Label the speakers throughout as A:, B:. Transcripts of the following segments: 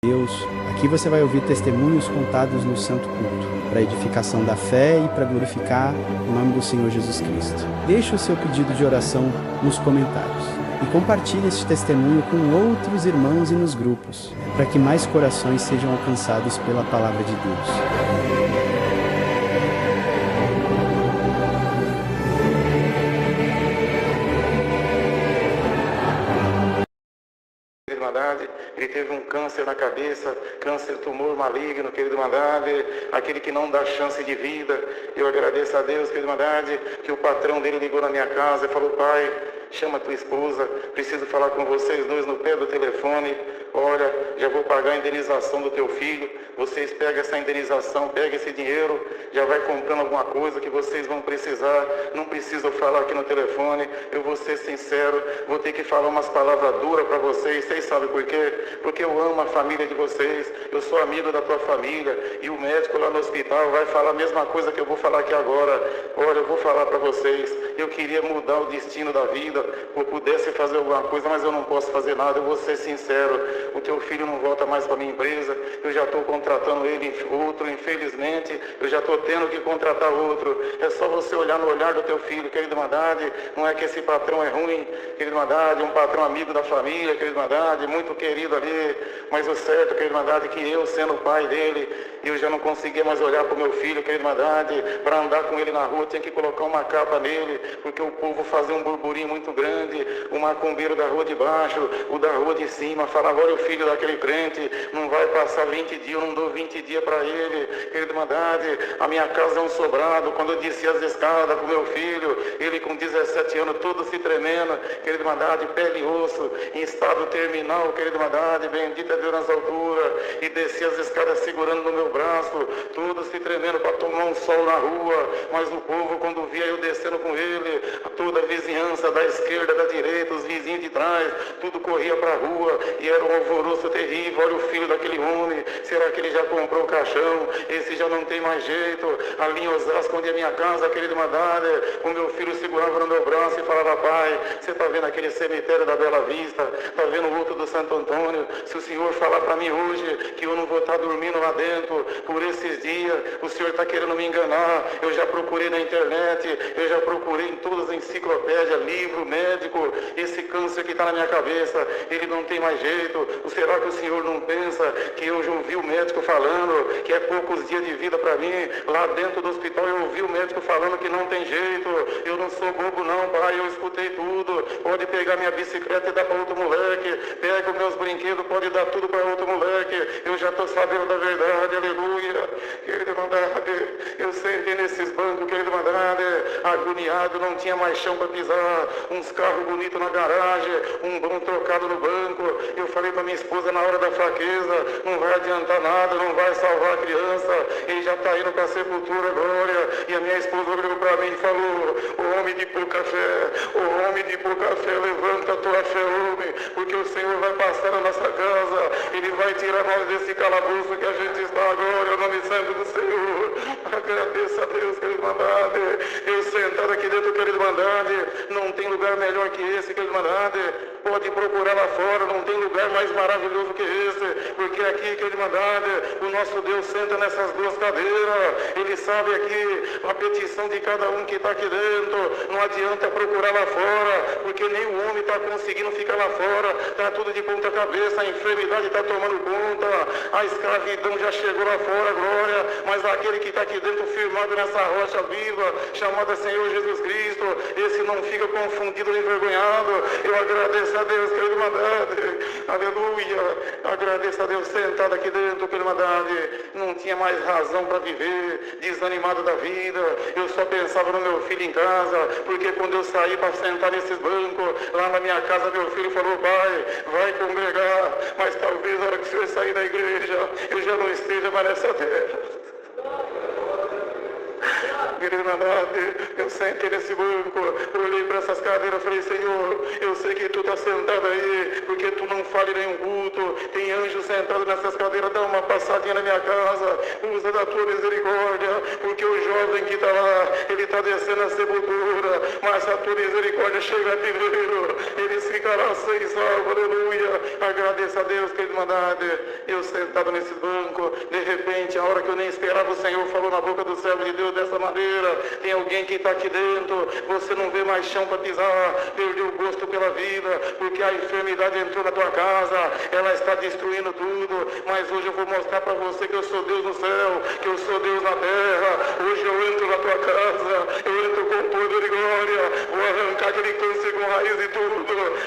A: Deus. Aqui você vai ouvir testemunhos contados no Santo Culto, para edificação da fé e para glorificar o nome do Senhor Jesus Cristo. Deixe o seu pedido de oração nos comentários e compartilhe este testemunho com outros irmãos e nos grupos, para que mais corações sejam alcançados pela palavra de Deus.
B: Ele teve um câncer na cabeça, câncer, tumor maligno, querido Mandade, aquele que não dá chance de vida. Eu agradeço a Deus, querido Mandade, que o patrão dele ligou na minha casa e falou: pai, chama tua esposa, preciso falar com vocês dois no pé do telefone. Olha, já vou pagar a indenização do teu filho, vocês pegam essa indenização, pegam esse dinheiro, já vai comprando alguma coisa que vocês vão precisar. Não preciso falar aqui no telefone, eu vou ser sincero, vou ter que falar umas palavras duras para vocês. Vocês sabem por quê? Porque eu amo a família de vocês, eu sou amigo da tua família, e o médico lá no hospital vai falar a mesma coisa que eu vou falar aqui agora. Olha, eu vou falar para vocês, eu queria mudar o destino da vida, eu pudesse fazer alguma coisa, mas eu não posso fazer nada. Eu vou ser sincero, o teu filho não volta mais para a minha empresa, eu já estou contratando ele outro, infelizmente, eu já estou tendo que contratar outro. É só você olhar no olhar do teu filho, querido Mandade, não é que esse patrão é ruim, querido Mandade, um patrão amigo da família, querido Mandade, muito querido ali, mas o certo, querido Mandade, é que eu, sendo o pai dele, eu já não conseguia mais olhar para o meu filho, querido Mandade, para andar com ele na rua, tinha que colocar uma capa nele, porque o povo fazia um burburinho muito grande, o macumbeiro da rua de baixo, o da rua de cima, falava: olha o filho daquele crente, não vai passar 20 dias, eu não dou 20 dias para ele, querido Mandade, a minha casa é um sobrado. Quando eu desci as escadas com meu filho, ele com 17 anos, todo se tremendo, querido Mandade, pele e osso, em estado terminal, querido Mandade, bendita Deus nas alturas, e desci as escadas segurando no meu braço, todo se tremendo para tomar um sol na rua. Mas o povo, quando via eu descendo com ele, toda a vizinhança da esquerda, da direita, os vizinhos de trás, tudo corria para a rua, e era um alvoroço terrível. Olha o filho daquele homem, será que ele já comprou o caixão? Esse já não tem mais jeito. Ali em Osasco, onde é minha casa, querido Mandade, o meu filho segurava no meu braço e falava: pai, você está vendo aquele cemitério da Bela Vista? Está vendo o outro do Santo Antônio? Se o senhor falar para mim hoje que eu não vou estar dormindo lá dentro por esses dias, o senhor está querendo me enganar. Eu já procurei na internet, eu já procurei em todas as enciclopédias, livro, médico, esse câncer que está na minha cabeça, ele não tem mais jeito. Será que o senhor não pensa que eu já ouvi o médico falando que é poucos dias de vida para mim? Lá dentro do hospital eu ouvi o médico falando que não tem jeito. Eu não sou bobo não, pai, eu escutei tudo. Pode pegar minha bicicleta e dar para outro moleque, pega os meus brinquedos, pode dar tudo para outro moleque. Eu já estou sabendo da verdade, aleluia. Querido Mandade, eu sentei nesses bancos, querido Mandade, agoniado, não tinha mais chão para pisar, uns carros bonitos na garagem, um bom trocado no banco. Eu falei para minha esposa na hora da fraqueza: não vai adiantar nada, não vai salvar a criança, ele já está indo para a sepultura, glória. E a minha esposa olhou para mim e falou: o homem de pouca fé, o homem de pouca fé, levanta a tua fé, homem, porque o Senhor vai passar na nossa casa, ele vai tirar nós desse calabouço que a gente está agora, o nome santo do Senhor. Agradeço a Deus, querido Mandade. Eu sentado aqui dentro, querido Mandade, não tem lugar melhor que esse, querido Mandade. Pode procurar lá fora, não tem lugar mais maravilhoso que esse, porque aqui, querido Mandade, o nosso Deus senta nessas duas cadeiras, ele sabe aqui a petição de cada um que está aqui dentro. Não adianta procurar lá fora, porque nem o homem está conseguindo ficar lá fora, está tudo de ponta cabeça, a enfermidade está tomando conta, a escravidão já chegou lá fora, glória, mas aquele que está aqui dentro firmado nessa rocha viva, chamada Senhor Jesus Cristo, esse não fica confundido nem envergonhado. Eu agradeço a Deus, querido Mandade, aleluia, agradeço a Deus, sentado aqui dentro, querido Mandade, não tinha mais razão para viver, desanimado da vida, eu só pensava no meu filho em casa, porque quando eu saí para sentar nesses bancos, lá na minha casa, meu filho falou: pai, vai congregar, mas talvez na hora que o senhor sair da igreja, eu já não esteja mais nessa terra. Querido Mandade, eu sentei nesse banco, eu olhei para essas cadeiras e falei: Senhor, eu sei que tu está sentado aí, porque tu não fala em nenhum culto, tem anjos sentados nessas cadeiras dá uma passadinha na minha casa, usa da tua misericórdia, porque o jovem que está lá, ele está descendo a sepultura, mas a tua misericórdia chega primeiro, ele ficará sem salvo, aleluia. Agradeço a Deus, querido mandade, eu sentado nesse banco, de repente, a hora que eu nem esperava, o Senhor falou na boca do servo de Deus dessa maneira: tem alguém que está aqui dentro, você não vê mais chão para pisar, perdeu o gosto pela vida, porque a enfermidade entrou na tua casa, ela está destruindo tudo, mas hoje eu vou mostrar para você que eu sou Deus no céu, que eu sou Deus na terra. Hoje eu entro na tua casa, eu entro com poder e glória, vou arrancar aquele câncer com raiz e tudo,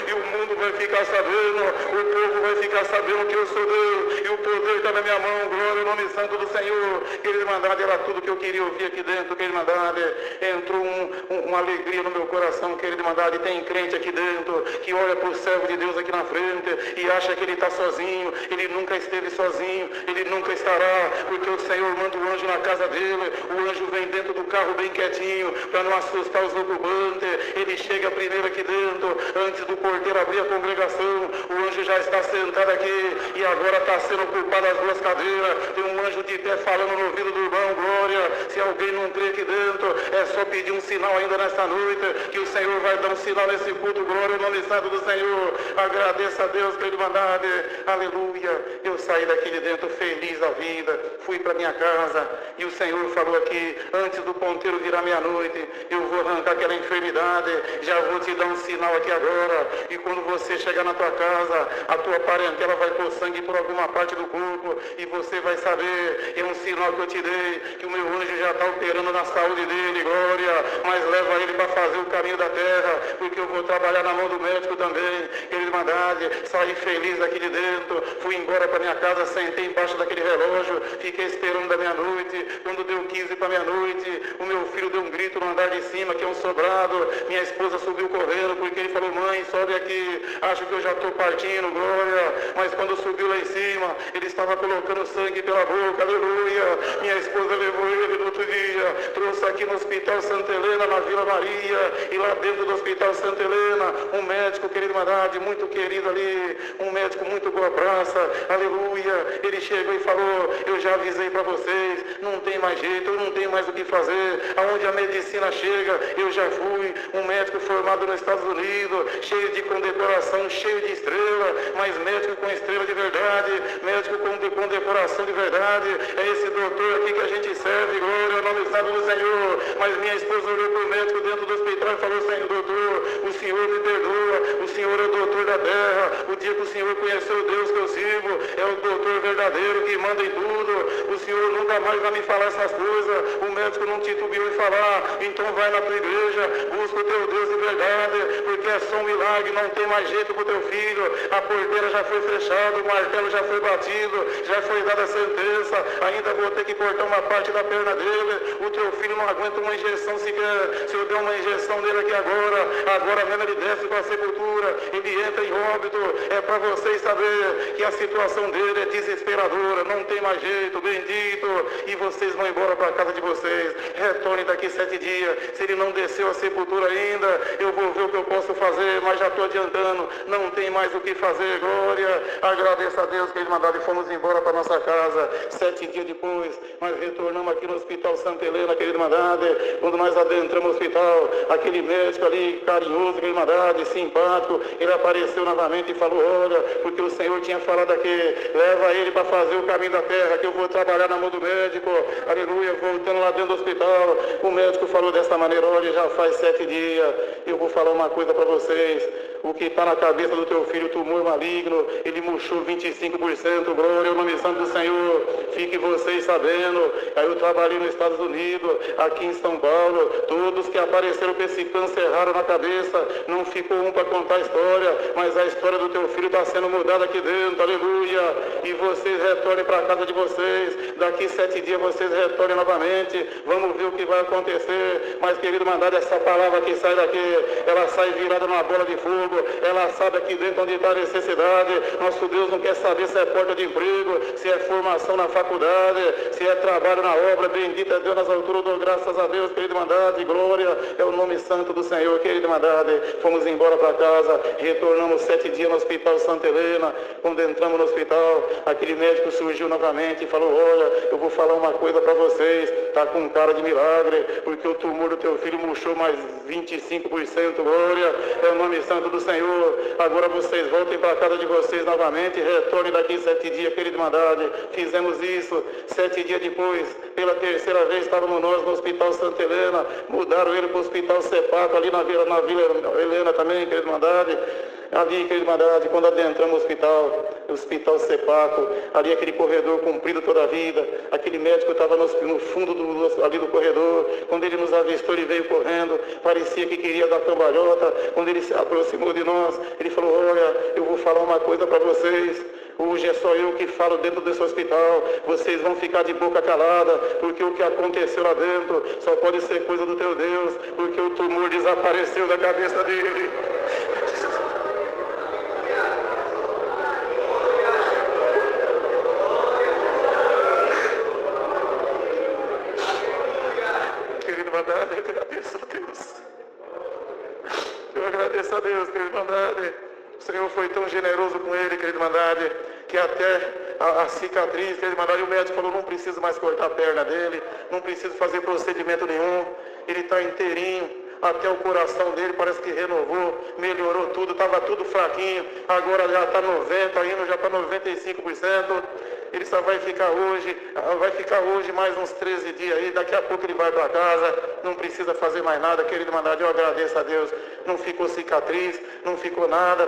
B: e o mundo vai ficar sabendo, o povo vai ficar sabendo que eu sou Deus, e o poder está na minha mão. Glória ao nome santo do Senhor. Querido mandado, era tudo que eu queria ouvir aqui dentro, querido mandado. Entrou uma alegria no meu coração, querido mandado. E tem crente aqui dentro que olha para o servo de Deus aqui na frente e acha que ele está sozinho. Ele nunca esteve sozinho, ele nunca estará, porque o Senhor manda o anjo na casa dele. O anjo vem dentro do carro bem quietinho, para não assustar os ocupantes. Ele chega primeiro aqui dentro, antes do porteiro abrir a congregação. O anjo já está sentado aqui e agora está sendo ocupado as duas cadeiras. Tem um anjo de pé falando no ouvido do irmão. Glória. Se alguém não crê aqui dentro, é só pedir um sinal ainda nesta noite, que o Senhor vai dar um sinal nesse culto. Glória ao nome santo do Senhor. Agradeça a Deus pela irmandade. Aleluia. Eu saí daqui de dentro feliz da vida, fui para minha casa e o Senhor falou aqui: antes do ponteiro virar meia-noite, eu vou arrancar aquela enfermidade, já vou te dar um sinal aqui agora, e quando você chegar na tua casa, a tua parentela vai pôr sangue por alguma parte do corpo, e você vai saber, é um sinal que eu te dei, que o meu anjo já está operando na saúde dele. Glória. Mas leva ele para fazer o caminho da terra, porque eu vou trabalhar na mão do médico também. Querida irmandade, saí feliz daqui de dentro, fui embora para minha casa, sentei embaixo daquele relógio, fiquei esperando da meia-noite. Quando deu 15 para meia-noite, o meu filho deu um grito no andar de cima, que é um sobrado. Minha esposa subiu correndo, porque ele falou: mãe, sobe aqui, acho que eu já estou partindo. Glória. Mas quando subiu lá em cima, ele estava colocando sangue pela boca. Aleluia. Minha esposa levou ele no outro dia, trouxe aqui no Hospital Santa Helena, na Vila Maria, e lá dentro do Hospital Santa Helena, um médico, querido irmandade, muito querido ali, um médico muito boa praça. Aleluia. Ele chegou e falou: eu já avisei para vocês, não tem mais jeito, eu não tenho mais o que fazer. Aonde a medicina chega, eu já fui. Um médico formado nos Estados Unidos, cheio de condecoração, cheio de estrela, mas médico com estrela de verdade, médico com condecoração de verdade. É esse doutor aqui que a gente serve. Glória ao nome santo do Senhor. Mas minha esposa olhou para o médico dentro do hospital e falou: Senhor doutor, o Senhor me perdoa, o Senhor é o doutor da terra. O dia que o Senhor conheceu o Deus que eu sirvo, é o doutor verdadeiro que manda em tudo. O Senhor nunca mais vai me falar essas coisas. O médico não titubeou em falar: então vai na tua igreja, busca o teu Deus de verdade, porque é só um milagre, não tem mais jeito para o teu filho. A porteira já foi fechada, o martelo já foi batido, já foi dada a sentença, ainda vou ter que cortar uma parte da perna dele. O teu filho não aguenta uma injeção sequer. Se eu der uma injeção nele aqui agora mesmo ele desce para a sepultura, ele entra em óbito. É para vocês saber que a situação dele é desesperadora, não tem mais jeito, bendito. E vocês vão embora para a casa de vocês, retornem daqui 7 dias. Se ele não desceu a sepultura ainda, eu vou ver o que eu posso fazer, mas já estou adiantando, não tem mais o que fazer. Glória. Agradeço a Deus que ele mandou e fomos embora para nossa casa. 7 dias depois, nós retornamos aqui no Hospital Santa Helena, querido irmandade. Quando nós adentramos o hospital, aquele médico ali, carinhoso, querido irmandade, simpático, ele apareceu novamente e falou: olha, porque o Senhor tinha falado aqui, leva ele para fazer o caminho da terra, que eu vou trabalhar na mão do médico. Aleluia. Voltando lá dentro do hospital, o médico falou dessa maneira: olha, já faz 7 dias, eu vou falar uma coisa para vocês. O que está na cabeça do teu filho, tumor maligno, ele murchou 25%. Glória ao nome santo do Senhor. Fique vocês sabendo. Aí eu trabalhei nos Estados Unidos, aqui em São Paulo. Todos que apareceram com esse câncer raro na cabeça, não ficou um para contar a história, mas a história do teu filho está sendo mudada aqui dentro. Aleluia. E vocês retornem para a casa de vocês. Daqui 7 dias vocês retornem novamente. Vamos ver o que vai acontecer. Mas, querido mandado, essa palavra que sai daqui, ela sai virada numa bola de fogo. Ela sabe aqui dentro onde está a necessidade. Nosso Deus não quer saber se é porta de emprego, se é formação na faculdade. faculdade, se é trabalho na obra, bendito é Deus nas alturas, dou graças a Deus, querida irmandade, glória é o nome santo do Senhor, querida irmandade. Fomos embora para casa, retornamos 7 dias no Hospital Santa Helena. Quando entramos no hospital, aquele médico surgiu novamente e falou: olha, eu vou falar uma coisa para vocês, está com cara de milagre, porque o tumor do teu filho murchou mais 25%, glória é o nome santo do Senhor. Agora vocês voltem para a casa de vocês novamente, retornem daqui 7 dias, querida irmandade. Fizemos isso, 7 dias depois, pela terceira vez estávamos nós no Hospital Santa Helena, mudaram ele para o Hospital Sepaco, ali na Vila Helena também, querida irmandade. Ali, querida irmandade, quando adentramos o Hospital Sepaco, ali aquele corredor comprido toda a vida, aquele médico estava no fundo ali do corredor. Quando ele nos avistou, ele veio correndo, parecia que queria dar cambalhota. Quando ele se aproximou de nós, ele falou: olha, eu vou falar uma coisa para vocês. Hoje é só eu que falo dentro desse hospital, vocês vão ficar de boca calada, porque o que aconteceu lá dentro só pode ser coisa do teu Deus, porque o tumor desapareceu da cabeça dele. Eu agradeço a Deus, querida irmandade. O Senhor foi tão generoso com ele, querida irmandade, que até a cicatriz, querida irmandade, o médico falou: não preciso mais cortar a perna dele, não preciso fazer procedimento nenhum, ele está inteirinho, até o coração dele parece que renovou, melhorou tudo, estava tudo fraquinho, agora já está 90%, ainda já está 95%. Ele só vai ficar hoje mais uns 13 dias aí, daqui a pouco ele vai para casa, não precisa fazer mais nada, querido irmandade. Eu agradeço a Deus, não ficou cicatriz, não ficou nada.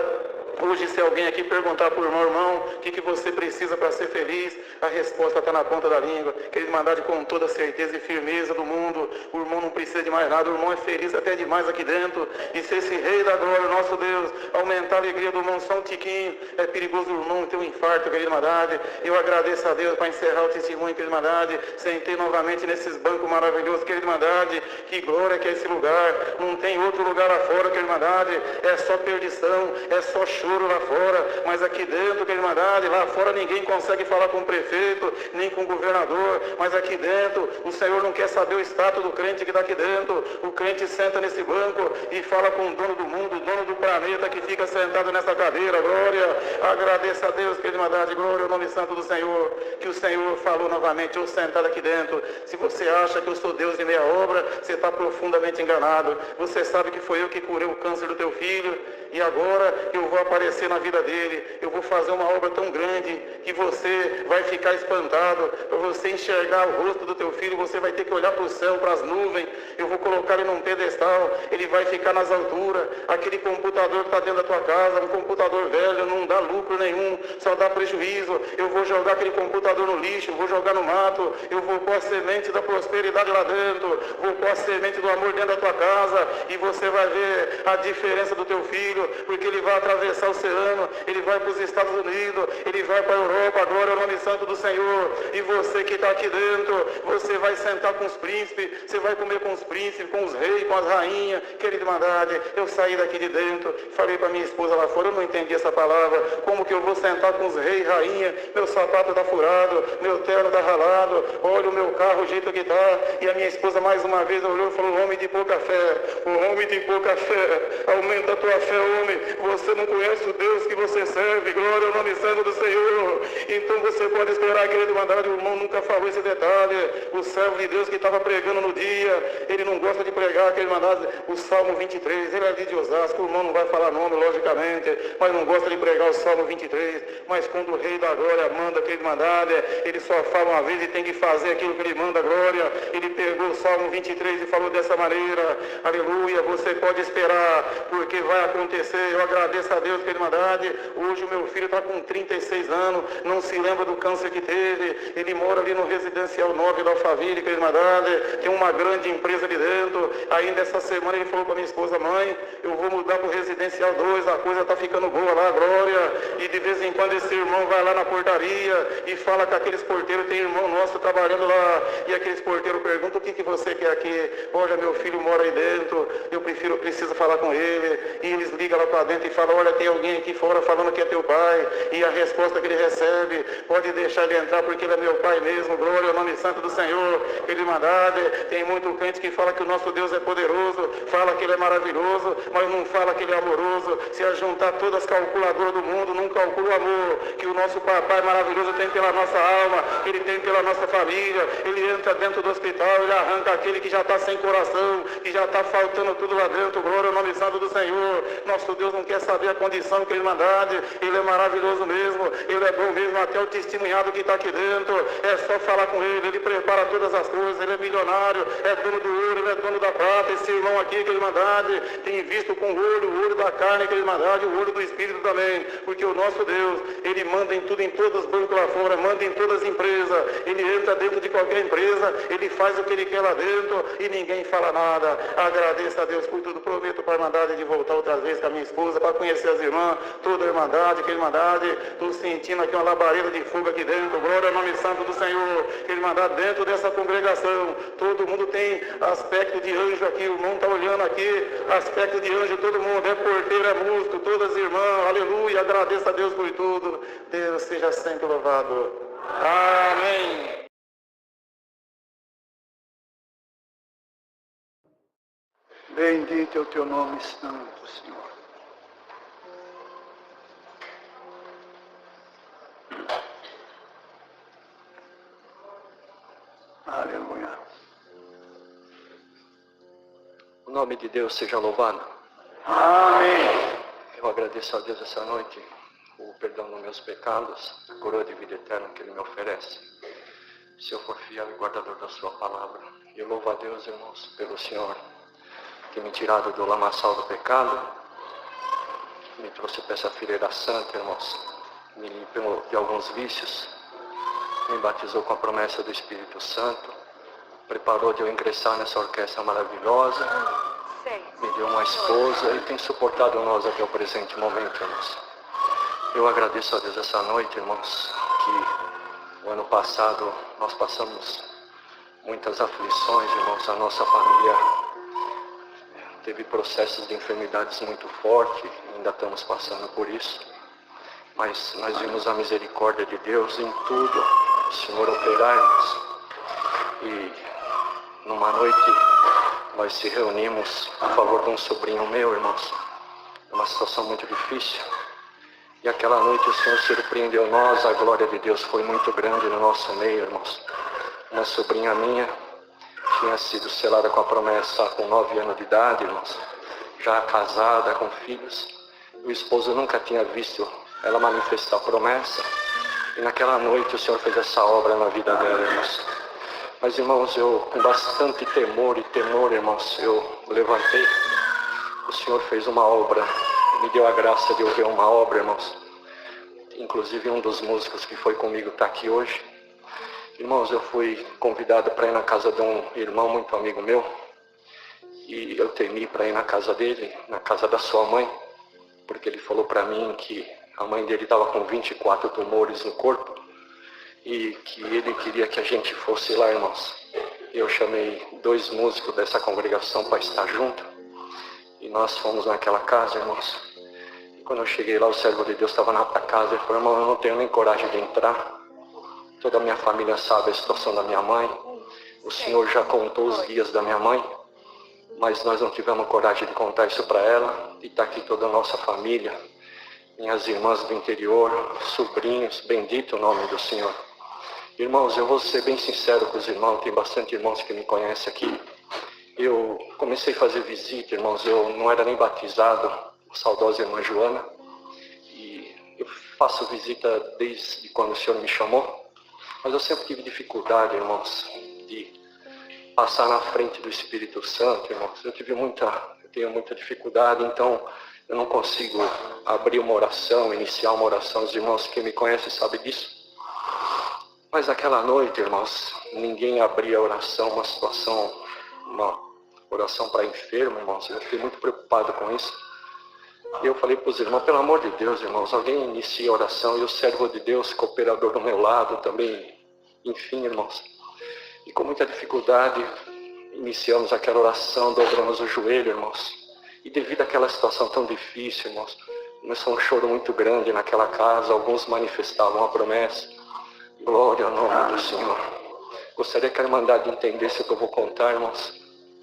B: Hoje, se alguém aqui perguntar para o irmão, o que você precisa para ser feliz, a resposta está na ponta da língua. Querido irmandade, com toda a certeza e firmeza do mundo, o irmão não precisa de mais nada, o irmão é feliz até demais aqui dentro. E se esse Rei da Glória, nosso Deus, aumentar a alegria do irmão só um tiquinho, é perigoso o irmão ter um infarto, querido irmandade. Eu agradeço a Deus para encerrar o testemunho, querido irmandade. Sentei novamente nesses bancos maravilhosos, querido irmandade. Que glória que é esse lugar, não tem outro lugar lá fora, querido irmandade. É só perdição, é só choro lá fora, mas aqui dentro, querida irmandade, lá fora ninguém consegue falar com o prefeito, nem com o governador, mas aqui dentro, o Senhor não quer saber o status do crente que está aqui dentro. O crente senta nesse banco e fala com o dono do mundo, o dono do planeta, que fica sentado nessa cadeira. Glória, agradeça a Deus, querida irmandade, glória ao nome santo do Senhor, que o Senhor falou novamente: eu sentado aqui dentro. Se você acha que eu sou Deus de meia obra, você está profundamente enganado. Você sabe que foi eu que curei o câncer do teu filho, e agora eu vou aparecer na vida dele, eu vou fazer uma obra tão grande que você vai ficar espantado. Para você enxergar o rosto do teu filho, você vai ter que olhar para o céu, para as nuvens. Eu vou colocar ele num pedestal, ele vai ficar nas alturas. Aquele computador que está dentro da tua casa, um computador velho, não dá lucro nenhum, só dá prejuízo. Eu vou jogar aquele computador no lixo, vou jogar no mato, eu vou pôr a semente da prosperidade lá dentro, vou pôr a semente do amor dentro da tua casa, e você vai ver a diferença do teu filho, porque ele vai atravessar o oceano, ele vai para os Estados Unidos, ele vai para a Europa, glória ao nome santo do Senhor. E você que está aqui dentro, você vai sentar com os príncipes, você vai comer com os príncipes, com os reis, com as rainhas. Querida irmandade, eu saí daqui de dentro, falei para minha esposa lá fora, eu não entendi essa palavra, como que eu vou sentar com os reis, rainha, meu sapato está furado, meu terno está ralado, olha o meu carro, o jeito que está. E a minha esposa mais uma vez olhou e falou: homem de pouca fé, o homem de pouca fé, aumenta a tua fé, homem. Você não conhece o Deus que você serve, glória ao nome santo do Senhor. Então você pode esperar, querido irmandade, o irmão nunca falou esse detalhe. O servo de Deus que estava pregando no dia, ele não gosta de pregar, querido irmandade, o Salmo 23, ele é ali de Osasco, o irmão não vai falar nome, logicamente, mas não gosta de pregar o Salmo 23, mas quando o Rei da Glória manda, querido irmandade, ele só fala uma vez e tem que fazer aquilo que ele manda, glória. Ele pegou o Salmo 23 e falou dessa maneira: aleluia, você pode esperar, porque vai acontecer. Eu agradeço a Deus, querida irmandade. Hoje o meu filho está com 36 anos, não se lembra do câncer que teve. Ele mora ali no Residencial 9 da Alphaville, querida irmandade. Tem uma grande empresa ali dentro. Ainda essa semana ele falou para minha esposa: mãe, eu vou mudar para o Residencial 2, a coisa está ficando boa lá, glória. E de vez em quando esse irmão vai lá na portaria e fala com aqueles porteiros, tem irmão nosso trabalhando lá, e aqueles porteiros perguntam: o que você quer aqui? Olha, meu filho mora aí dentro, eu preciso falar com ele. E eles ligam lá para dentro e falam: olha, tem alguém aqui fora falando que é teu pai, e a resposta que ele recebe, pode deixar ele entrar porque ele é meu pai mesmo, glória ao nome santo do Senhor, Irmandade. Tem muito crente que fala que o nosso Deus é poderoso, fala que ele é maravilhoso, mas não fala que ele é amoroso. Se a juntar todas as calculadoras do mundo, não calcula o amor que o nosso papai maravilhoso tem pela nossa alma, ele tem pela nossa família. Ele entra dentro do hospital, ele arranca aquele que já está sem coração, que já está faltando tudo lá dentro, glória ao nome santo do Senhor. Nosso Deus não quer saber a condição que ele Irmandade, ele é maravilhoso mesmo, ele é bom mesmo, até o testemunhado que está aqui dentro, é só falar com ele prepara todas as coisas, ele é milionário, é dono do ouro, ele é dono da prata. Esse irmão aqui, que Irmandade, tem visto com o olho da carne, que Irmandade, o olho do Espírito também, porque o nosso Deus, ele manda em tudo, em todos os bancos lá fora, manda em todas as empresas, ele entra dentro de qualquer empresa, ele faz o que ele quer lá dentro e ninguém fala nada. Agradeço a Deus por tudo, prometo para a Irmandade de voltar outra vez com a minha esposa, para conhecer as irmãs, toda a Irmandade, que Irmandade, estou sentindo aqui uma labareda de fogo aqui dentro, glória ao nome santo do Senhor, que Irmandade, dentro dessa congregação, todo mundo tem aspecto de anjo aqui, o irmão está olhando aqui, aspecto de anjo, todo mundo, é porteiro, é músico, todas as irmãs, aleluia, agradeço a Deus por tudo, Deus seja sempre louvado, amém.
C: Bendito é o teu nome santo, Senhor. Aleluia.
D: O nome de Deus seja louvado.
C: Amém.
D: Eu agradeço a Deus essa noite o perdão dos meus pecados, a coroa de vida eterna que Ele me oferece. Se eu for fiel e guardador da sua palavra. Eu louvo a Deus, irmãos, pelo Senhor que me tirado do lamaçal do pecado, me trouxe para essa fileira santa, irmãos, me limpou de alguns vícios, me batizou com a promessa do Espírito Santo, preparou de eu ingressar nessa orquestra maravilhosa, me deu uma esposa e tem suportado nós até o presente momento, irmãos. Eu agradeço a Deus essa noite, irmãos, que o ano passado nós passamos muitas aflições, irmãos, a nossa família teve processos de enfermidades muito fortes, ainda estamos passando por isso. Mas nós vimos a misericórdia de Deus em tudo, o Senhor operar-nos. E numa noite nós se reunimos a favor de um sobrinho meu, irmãos. É uma situação muito difícil. E aquela noite o Senhor surpreendeu nós, a glória de Deus foi muito grande no nosso meio, irmãos. Uma sobrinha minha tinha sido selada com a promessa com 9 anos de idade, irmãos, já casada, com filhos. O esposo nunca tinha visto ela manifestar a promessa. E naquela noite o Senhor fez essa obra na vida dela, irmãos. Mas, irmãos, eu com bastante temor, irmãos, eu levantei. O Senhor fez uma obra, me deu a graça de eu ver uma obra, irmãos. Inclusive um dos músicos que foi comigo está aqui hoje. Irmãos, eu fui convidado para ir na casa de um irmão muito amigo meu. E eu temi para ir na casa dele, na casa da sua mãe. Porque ele falou para mim que a mãe dele estava com 24 tumores no corpo. E que ele queria que a gente fosse lá, irmãos. Eu chamei 2 músicos dessa congregação para estar junto. E nós fomos naquela casa, irmãos. E quando eu cheguei lá, o servo de Deus estava na casa. Ele falou, irmão, eu não tenho nem coragem de entrar. Toda a minha família sabe a situação da minha mãe. O Senhor já contou os dias da minha mãe. Mas nós não tivemos coragem de contar isso para ela. E está aqui toda a nossa família. Minhas irmãs do interior, sobrinhos. Bendito o nome do Senhor. Irmãos, eu vou ser bem sincero com os irmãos. Tem bastante irmãos que me conhecem aqui. Eu comecei a fazer visita, irmãos. Eu não era nem batizado. A saudosa irmã Joana. E eu faço visita desde quando o Senhor me chamou. Mas eu sempre tive dificuldade, irmãos, de passar na frente do Espírito Santo, irmãos. Eu tenho muita dificuldade, então eu não consigo abrir uma oração, iniciar uma oração. Os irmãos que me conhecem sabem disso. Mas aquela noite, irmãos, ninguém abria a oração, uma oração para enfermo, irmãos. Eu fiquei muito preocupado com isso. E eu falei para os irmãos, pelo amor de Deus, irmãos, alguém inicia a oração. E o servo de Deus, cooperador do meu lado também, enfim, irmãos. E com muita dificuldade, iniciamos aquela oração, dobramos o joelho, irmãos. E devido àquela situação tão difícil, irmãos, Começou um choro muito grande naquela casa, alguns manifestavam a promessa. Glória ao nome do Senhor. Gostaria que a Irmandade entendesse o que eu vou contar, irmãos.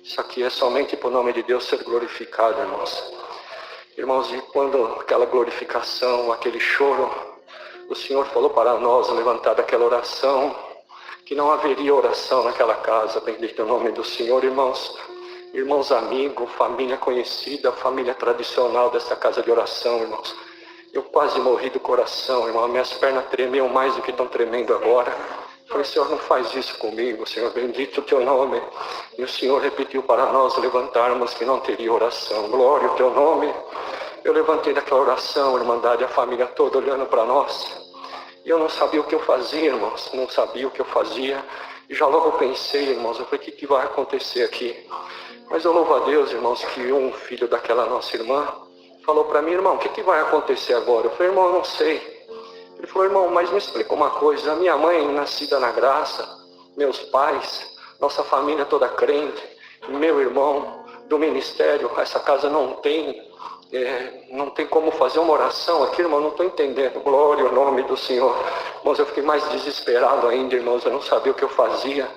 D: Isso aqui é somente para o nome de Deus ser glorificado, irmãos. Irmãos, e quando aquela glorificação, aquele choro, o Senhor falou para nós, levantar aquela oração, que não haveria oração naquela casa, bendito o nome do Senhor, irmãos. Irmãos amigos, família conhecida, família tradicional dessa casa de oração, irmãos. Eu quase morri do coração, irmão. Minhas pernas tremiam mais do que estão tremendo agora. Falei, Senhor, não faz isso comigo, Senhor. Bendito o teu nome. E o Senhor repetiu para nós levantarmos que não teria oração. Glória ao teu nome. Eu levantei daquela oração, Irmandade, a família toda olhando para nós. E eu não sabia o que eu fazia, irmãos. Não sabia o que eu fazia. E já logo pensei, irmãos, eu falei, o que vai acontecer aqui? Mas eu louvo a Deus, irmãos, que um filho daquela nossa irmã falou para mim, irmão, o que vai acontecer agora? Eu falei, irmão, eu não sei. Ele falou, irmão, mas me explica uma coisa. A minha mãe, nascida na graça, meus pais, nossa família toda crente, meu irmão do ministério, essa casa não tem como fazer uma oração aqui, irmão, não estou entendendo. Glória ao nome do Senhor. Irmãos, eu fiquei mais desesperado ainda, irmãos, eu não sabia o que eu fazia.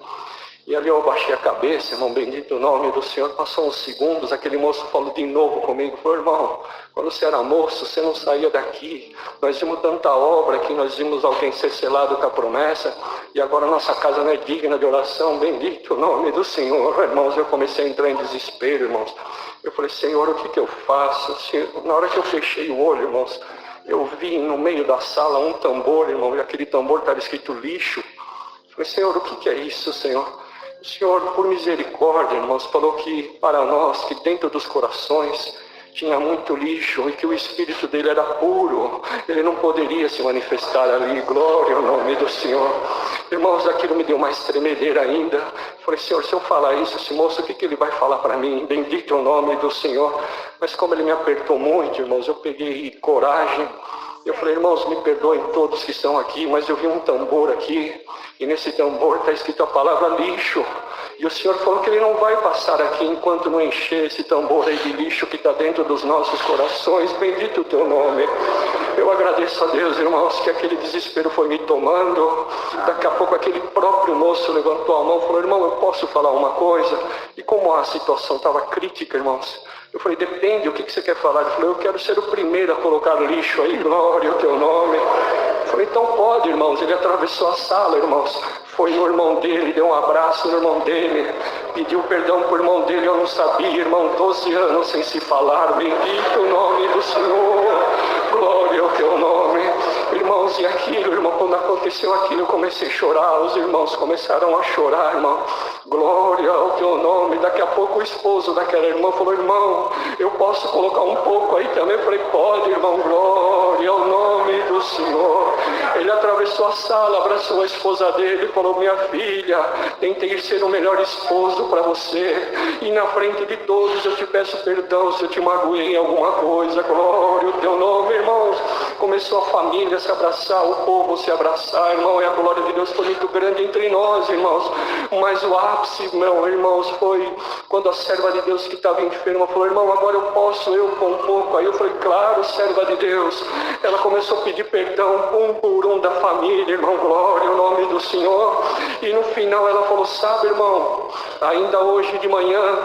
D: E ali eu abaixei a cabeça, irmão, bendito o nome do Senhor. Passou uns segundos, aquele moço falou de novo comigo. Falou, irmão, quando você era moço, você não saía daqui. Nós vimos tanta obra aqui, nós vimos alguém ser selado com a promessa. E agora nossa casa não é digna de oração. Bendito o nome do Senhor. Irmãos, eu comecei a entrar em desespero, irmãos. Eu falei, Senhor, o que eu faço? Senhor, na hora que eu fechei o olho, irmãos, eu vi no meio da sala um tambor, irmão. E aquele tambor estava escrito lixo. Eu falei, Senhor, o que é isso, Senhor? O Senhor, por misericórdia, irmãos, falou que para nós, que dentro dos corações tinha muito lixo e que o espírito dele era puro, ele não poderia se manifestar ali. Glória ao nome do Senhor. Irmãos, aquilo me deu mais tremedeira ainda. Falei, Senhor, se eu falar isso, esse moço, o que ele vai falar para mim? Bendito é o nome do Senhor. Mas como ele me apertou muito, irmãos, eu peguei coragem. Eu falei, irmãos, me perdoem todos que estão aqui, mas eu vi um tambor aqui, e nesse tambor está escrito a palavra lixo. E o Senhor falou que ele não vai passar aqui enquanto não encher esse tambor aí de lixo que está dentro dos nossos corações. Bendito o teu nome. Eu agradeço a Deus, irmãos, que aquele desespero foi me tomando. Daqui a pouco aquele próprio moço levantou a mão e falou, irmão, eu posso falar uma coisa? E como a situação estava crítica, irmãos, eu falei, depende, o que você quer falar? Ele falou, eu quero ser o primeiro a colocar lixo aí, glória ao teu nome. Eu falei, então pode, irmãos. Ele atravessou a sala, irmãos. Foi no irmão dele, deu um abraço no irmão dele, pediu perdão para o irmão dele, eu não sabia, irmão, 12 anos sem se falar, bendito o nome do Senhor, glória ao teu nome. Irmãos, e aquilo, irmão, quando aconteceu aquilo, eu comecei a chorar, os irmãos começaram a chorar, irmão, glória ao teu nome. Daqui a pouco o esposo daquela irmã falou, irmão, eu posso colocar um pouco aí também? Eu falei, pode, irmão, glória ao nome do Senhor. Ele atravessou a sala, abraçou a esposa dele e falou, minha filha, tentei ser o melhor esposo para você, e na frente de todos eu te peço perdão se eu te magoei em alguma coisa, glória ao teu nome, irmãos. Começou a família a se abraçar, o povo se abraçar, irmão, e a glória de Deus foi muito grande entre nós, irmãos. Mas o ápice, meu, irmãos, foi quando a serva de Deus que estava enferma falou, irmão, agora eu posso, eu com um pouco. Aí eu falei, claro, serva de Deus. Ela começou a pedir perdão um por um da família, irmão, glória ao nome do Senhor. E no final ela falou, sabe, irmão, ainda hoje de manhã,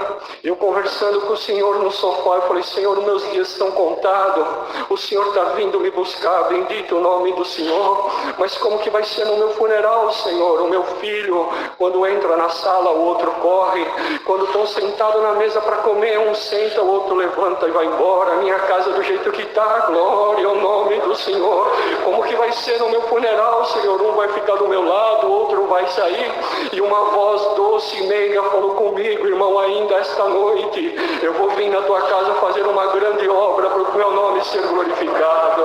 D: eu conversando com o Senhor no sofá, eu falei, Senhor, os meus dias estão contados, o Senhor está vindo me buscar, bendito o nome do Senhor. Mas como que vai ser no meu funeral, Senhor? O meu filho, quando entra na sala, o outro corre. Quando estão sentados na mesa para comer, um senta, o outro levanta e vai embora. A minha casa do jeito que está, glória ao nome do Senhor. Como que vai ser no meu funeral, Senhor? Um vai ficar do meu lado, o outro vai sair. E uma voz doce e meiga falou comigo, irmão, ainda esta noite eu vou vir na tua casa fazer uma grande obra para o meu nome ser glorificado.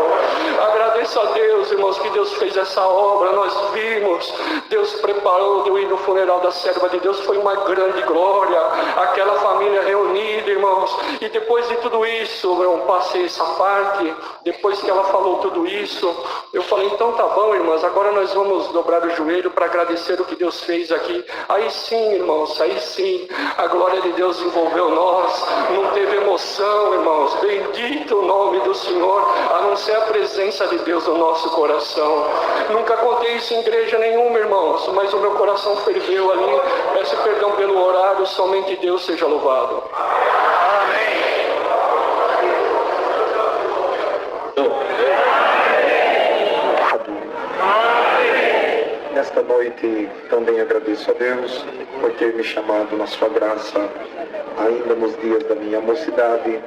D: Agradeço Agradeço a Deus, irmãos, que Deus fez essa obra. Nós vimos, Deus preparou de eu ir no funeral da serva de Deus. Foi uma grande glória, aquela família reunida, irmãos. E depois de tudo isso, eu passei essa parte. Depois que ela falou tudo isso, eu falei, então tá bom, irmãs, agora nós vamos dobrar o joelho para agradecer o que Deus fez aqui. Aí sim, irmãos, aí sim, a glória de Deus envolveu nós. Não teve emoção, irmãos. Bendito o nome do Senhor, a não ser a presença de Deus no nosso coração. Nunca contei isso em igreja nenhuma, irmãos, mas o meu coração ferveu ali. Peço perdão pelo horário, somente Deus seja louvado. Amém.
E: Nesta noite também agradeço a Deus por ter me chamado na sua graça, ainda nos dias da minha mocidade,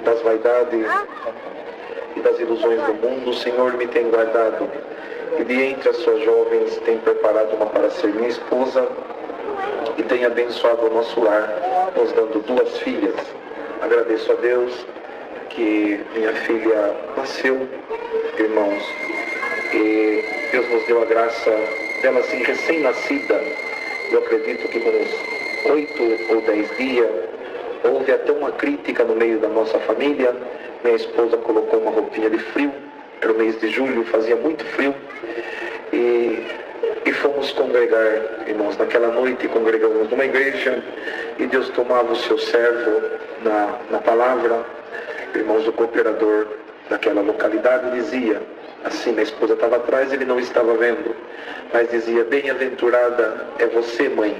E: das vaidades e das ilusões do mundo. O Senhor me tem guardado e de entre as suas jovens tem preparado uma para ser minha esposa e tem abençoado o nosso lar, nos dando 2 filhas. Agradeço a Deus que minha filha nasceu, irmãos, e Deus nos deu a graça dela assim recém-nascida. Eu acredito que com uns 8 ou 10 dias houve até uma crítica no meio da nossa família. Minha esposa colocou uma roupinha de frio, era o mês de julho, fazia muito frio, e fomos congregar, irmãos. Naquela noite congregamos numa igreja e Deus tomava o seu servo na palavra. Irmãos, o cooperador daquela localidade dizia assim, minha esposa estava atrás, ele não estava vendo, mas dizia, bem-aventurada é você, mãe,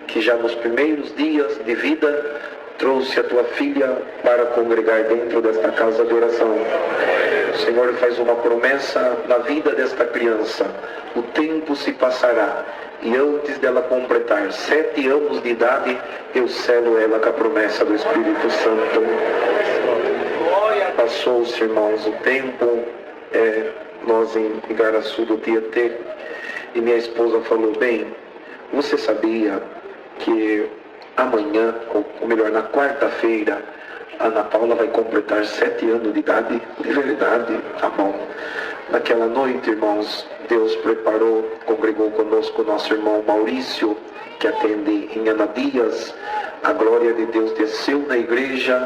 E: que já nos primeiros dias de vida trouxe a tua filha para congregar dentro desta casa de oração. O Senhor faz uma promessa na vida desta criança. O tempo se passará e antes dela completar 7 anos de idade, eu selo ela com a promessa do Espírito Santo. Passou-se, irmãos, o tempo, nós em Igaraçu do Tietê, e minha esposa falou, bem, você sabia que amanhã, ou melhor, na quarta-feira, a Ana Paula vai completar 7 anos de idade? De verdade? Tá bom. Naquela noite, irmãos, Deus preparou, congregou conosco o nosso irmão Maurício, que atende em Anadias. A glória de Deus desceu na igreja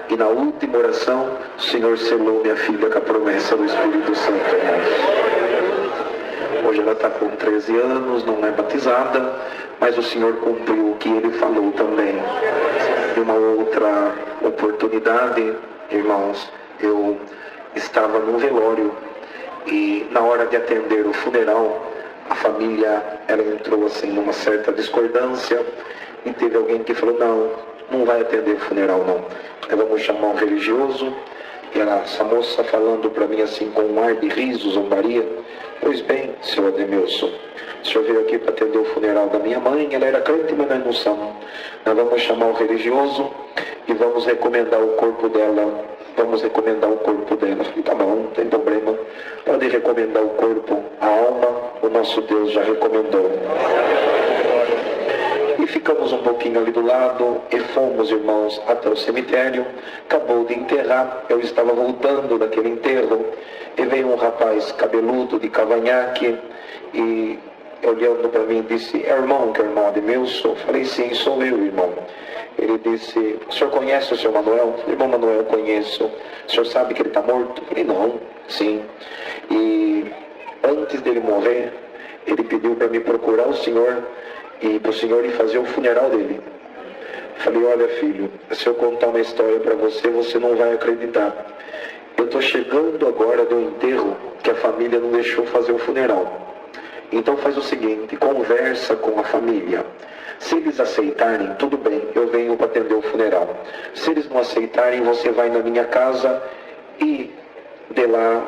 E: e na última oração o Senhor selou minha filha com a promessa do Espírito Santo, irmãos. Hoje ela está com 13 anos, não é batizada, mas o Senhor cumpriu o que Ele falou também. E uma outra oportunidade, irmãos, eu estava num velório e na hora de atender o funeral, a família, ela entrou assim numa certa discordância e teve alguém que falou, não vai atender o funeral não. Vamos chamar um religioso. E essa moça falando para mim assim com um ar de riso, zombaria, pois bem, senhor Ademilson, o senhor veio aqui para atender o funeral da minha mãe, ela era crente, mas nós não somos. Nós vamos chamar o religioso e vamos recomendar o corpo dela. Vamos recomendar o corpo dela. Falei, tá bom, não tem problema. Pode recomendar o corpo, a alma, o nosso Deus já recomendou. E ficamos um pouquinho ali do lado e fomos, irmãos, até o cemitério. Acabou de enterrar, eu estava voltando daquele enterro e veio um rapaz cabeludo de cavanhaque e olhando para mim disse, é irmão, que é o irmão Ademilson? Falei, sim, sou eu, irmão. Ele disse, o senhor conhece o senhor Manuel? Irmão Manuel, eu conheço. O senhor sabe que ele está morto? Falei, não, sim. E antes dele morrer, ele pediu para me procurar o senhor e para o senhor ir fazer o funeral dele. Falei, olha filho, se eu contar uma história para você, você não vai acreditar. Eu estou chegando agora do enterro que a família não deixou fazer o funeral. Então faz o seguinte, conversa com a família. Se eles aceitarem, tudo bem, eu venho para atender o funeral. Se eles não aceitarem, você vai na minha casa e de lá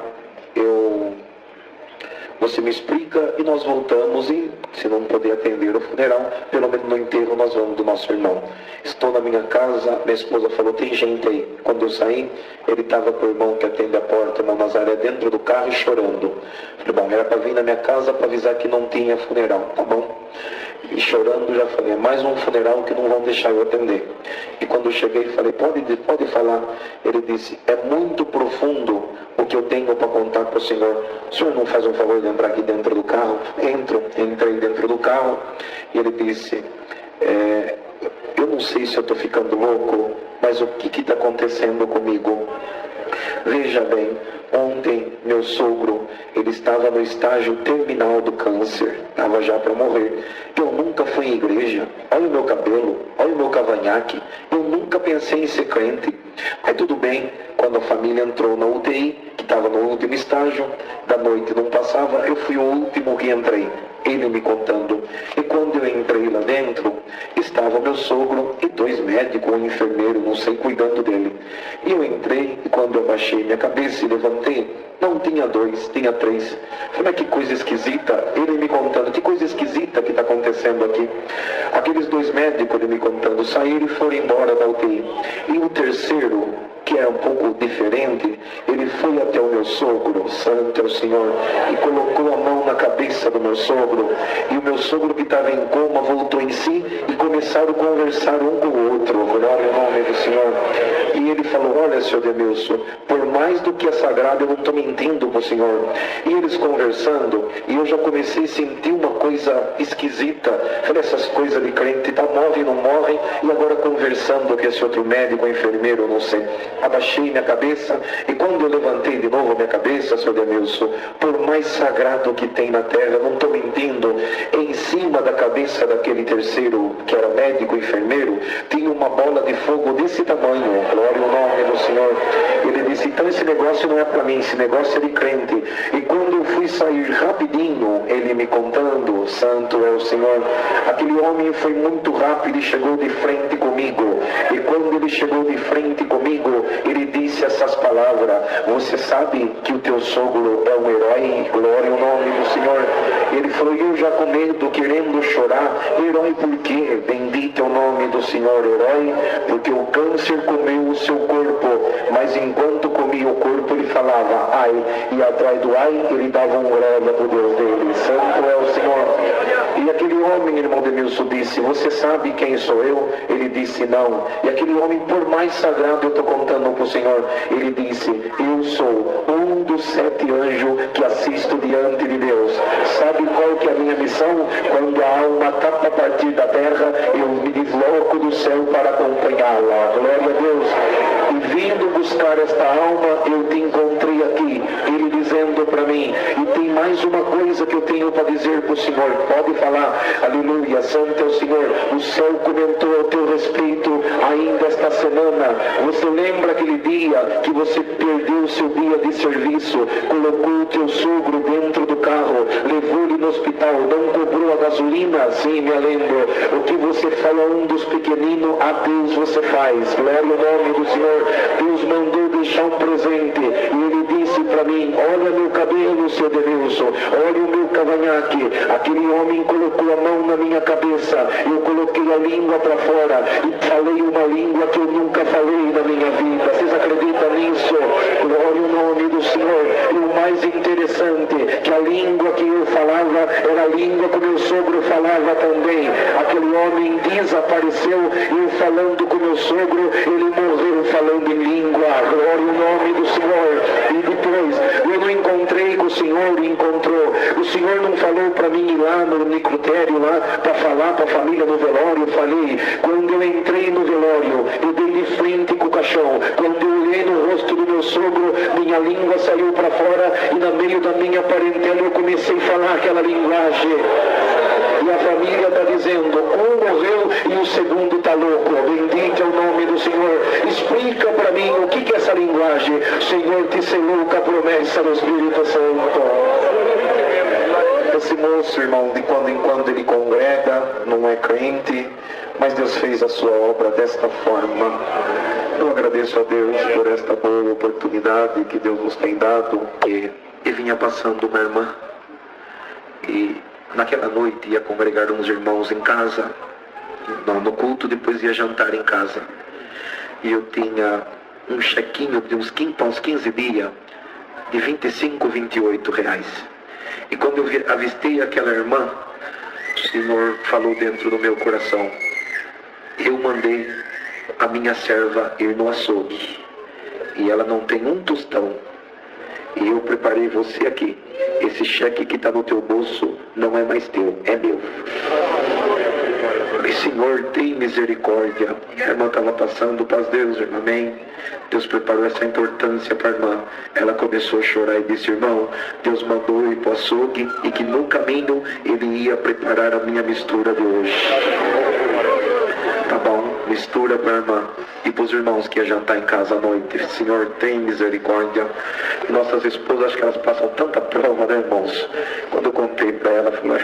E: você me explica e nós voltamos. E se não poder atender o funeral, pelo menos no enterro nós vamos do nosso irmão. Estou na minha casa, minha esposa falou, tem gente aí. Quando eu saí, ele estava com o irmão que atende a porta, irmão Nazaré, dentro do carro e chorando. Falei, bom, era para vir na minha casa para avisar que não tinha funeral, tá bom? E chorando já falei, é mais um funeral que não vão deixar eu atender. E quando eu cheguei, falei, pode falar. Ele disse, é muito profundo o que eu tenho para contar para o senhor. O senhor não faz um favor de entrar aqui dentro do carro? Entrei dentro do carro e ele disse, eu não sei se eu estou ficando louco, mas o que está acontecendo comigo? Veja bem, ontem meu sogro, ele estava no estágio terminal do câncer, estava já para morrer. Eu nunca fui em igreja, olha o meu cabelo, olha o meu cavanhaque, eu nunca pensei em ser crente. Aí tudo bem, quando a família entrou na UTI, que estava no último estágio, da noite não passava, eu fui o último que entrei. Ele me contando. E quando eu entrei lá dentro, estava meu sogro e 2 médicos, um enfermeiro, não sei, cuidando dele. E eu entrei, e quando eu baixei minha cabeça e levantei, não tinha 2, tinha 3. Falei, mas que coisa esquisita. Ele me contando, que coisa esquisita que está acontecendo aqui. Aqueles 2 médicos, ele me contando, saíram e foram embora da UTI. E o terceiro, que era um pouco diferente, ele foi até o meu sogro, santo é o Senhor, e colocou a mão na cabeça do meu sogro, e o meu sogro que estava em coma voltou em si e começaram a conversar um com o outro, glória ao nome do Senhor. E ele falou, olha, senhor Demilson, por mais do que é sagrado, eu não estou mentindo para o Senhor. E eles conversando, e eu já comecei a sentir uma coisa esquisita. Falei, essas coisas de crente, tá, morre e não morre, e agora conversando com esse outro médico, enfermeiro, não sei. Abaixei minha cabeça, e quando eu levantei de novo a minha cabeça, senhor Demilson, por mais sagrado que tem na terra, não estou mentindo, em cima da cabeça daquele terceiro, que era médico, enfermeiro, tinha uma bola de fogo desse tamanho, glória ao nome do Senhor. Ele disse, então esse negócio não é para mim, esse negócio é de crente. E quando eu fui sair rapidinho, ele me contando, santo é o Senhor, aquele homem foi muito rápido e chegou de frente comigo. E quando ele chegou de frente comigo, ele disse essas palavras, você sabe que o teu sogro é um herói, glória ao nome do Senhor. Ele falou, eu já com medo, querendo chorar, herói por quê? Bendito é o nome do Senhor, herói, porque o câncer comeu o seu corpo, mas enquanto comia o corpo ele falava, ai, e atrás do ai ele dava um glória para o Deus dele, santo é o Senhor. E aquele homem, irmão Demilson, disse, você sabe quem sou eu? Ele disse, não. E aquele homem, por mais sagrado eu estou contando para o Senhor, ele disse, eu sou um dos 7 anjos que assisto diante de Deus. Sabe qual que é a minha missão? Quando a alma está para partir da terra, eu me desloco do céu para acompanhá-la. Glória a Deus. E vindo buscar esta alma, eu te encontrei aqui. Ele dizendo para mim, e tem mais uma coisa que eu tenho para dizer para o Senhor. Pode falar, aleluia, santo é o Senhor. O céu comentou ao teu respeito ainda esta semana. Você lembra aquele dia que você perdeu o seu dia de serviço, colocou o teu sogro dentro do carro, levou-lhe no hospital, não cobrou a gasolina? Sim, me lembro. O que você fala a um dos pequeninos, a Deus você faz. Glória ao nome do Senhor. Deus mandou deixar um presente e ele disse para mim, olha meu cabelo, seu Denilson, olha o meu cavanhaque. Aquele homem colocou a mão na minha cabeça, eu coloquei a língua para fora e falei uma língua que eu nunca falei na minha vida. Vocês acreditam nisso? Glória ao nome do Senhor. E o mais interessante, que a língua que eu falava era a língua que meu sogro falava também. Aquele homem desapareceu, eu falando com meu sogro, ele morreu falando em língua. Glória ao nome do Senhor. E depois, eu não encontrei com o Senhor, encontrou. O Senhor não falou para mim ir lá no necrotério, lá, para falar para a família no velório. Eu falei, quando eu entrei no velório, eu dei de frente com o caixão. Quando eu olhei no rosto do meu sogro, minha língua saiu para fora e no meio da minha parentela eu comecei a falar aquela linguagem. E a família está dizendo, um morreu e o segundo está louco. Bendito é o nome do Senhor. Explica para mim o que é essa linguagem. O Senhor te selou com a promessa do Espírito Santo. Esse moço, irmão, de quando em quando ele congrega, não é crente, mas Deus fez a sua obra desta forma. Eu agradeço a Deus por esta boa oportunidade que Deus nos tem dado. E vinha passando uma irmã e naquela noite ia congregar uns irmãos em casa, no culto, depois ia jantar em casa. E eu tinha um chequinho de uns 15 dias, de 25, 28 reais. E quando eu avistei aquela irmã, o Senhor falou dentro do meu coração: eu mandei a minha serva ir no açougue, e ela não tem um tostão, e eu preparei você aqui. Esse cheque que está no teu bolso não é mais teu, é meu. E Senhor, tem misericórdia. E a irmã estava passando, paz Deus, irmã, amém. Deus preparou essa importância para a irmã. Ela começou a chorar e disse: irmão, Deus mandou eu ir para o açougue e que no caminho Ele ia preparar a minha mistura de hoje. Tá bom, mistura para a irmã e para os irmãos que iam jantar em casa à noite. Senhor, tem misericórdia. Nossas esposas, acho que elas passam tanta prova, né, irmãos? Quando eu contei para ela, falei: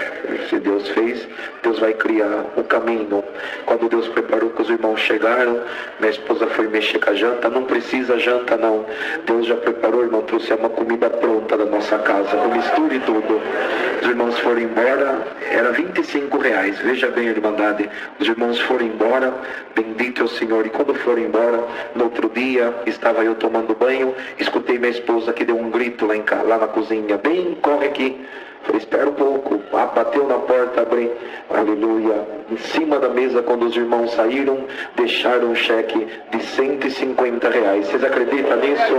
E: se Deus fez, Deus vai criar o caminho. Quando Deus preparou que os irmãos chegaram, minha esposa foi mexer com a janta. Não precisa janta, não. Deus já preparou, irmão, trouxe uma comida pronta da nossa casa, com mistura e tudo. Os irmãos foram embora, era 25 reais. Veja bem a irmandade. Os irmãos foram embora, bendito é o Senhor. E quando foram embora, no outro dia, estava eu tomando banho, escutei minha esposa que deu um grito lá na cozinha: bem, corre aqui. Falei: espera um pouco. Bateu na porta, abri, aleluia. Em cima da mesa, quando os irmãos saíram, deixaram um cheque de 150 reais. Vocês acreditam nisso?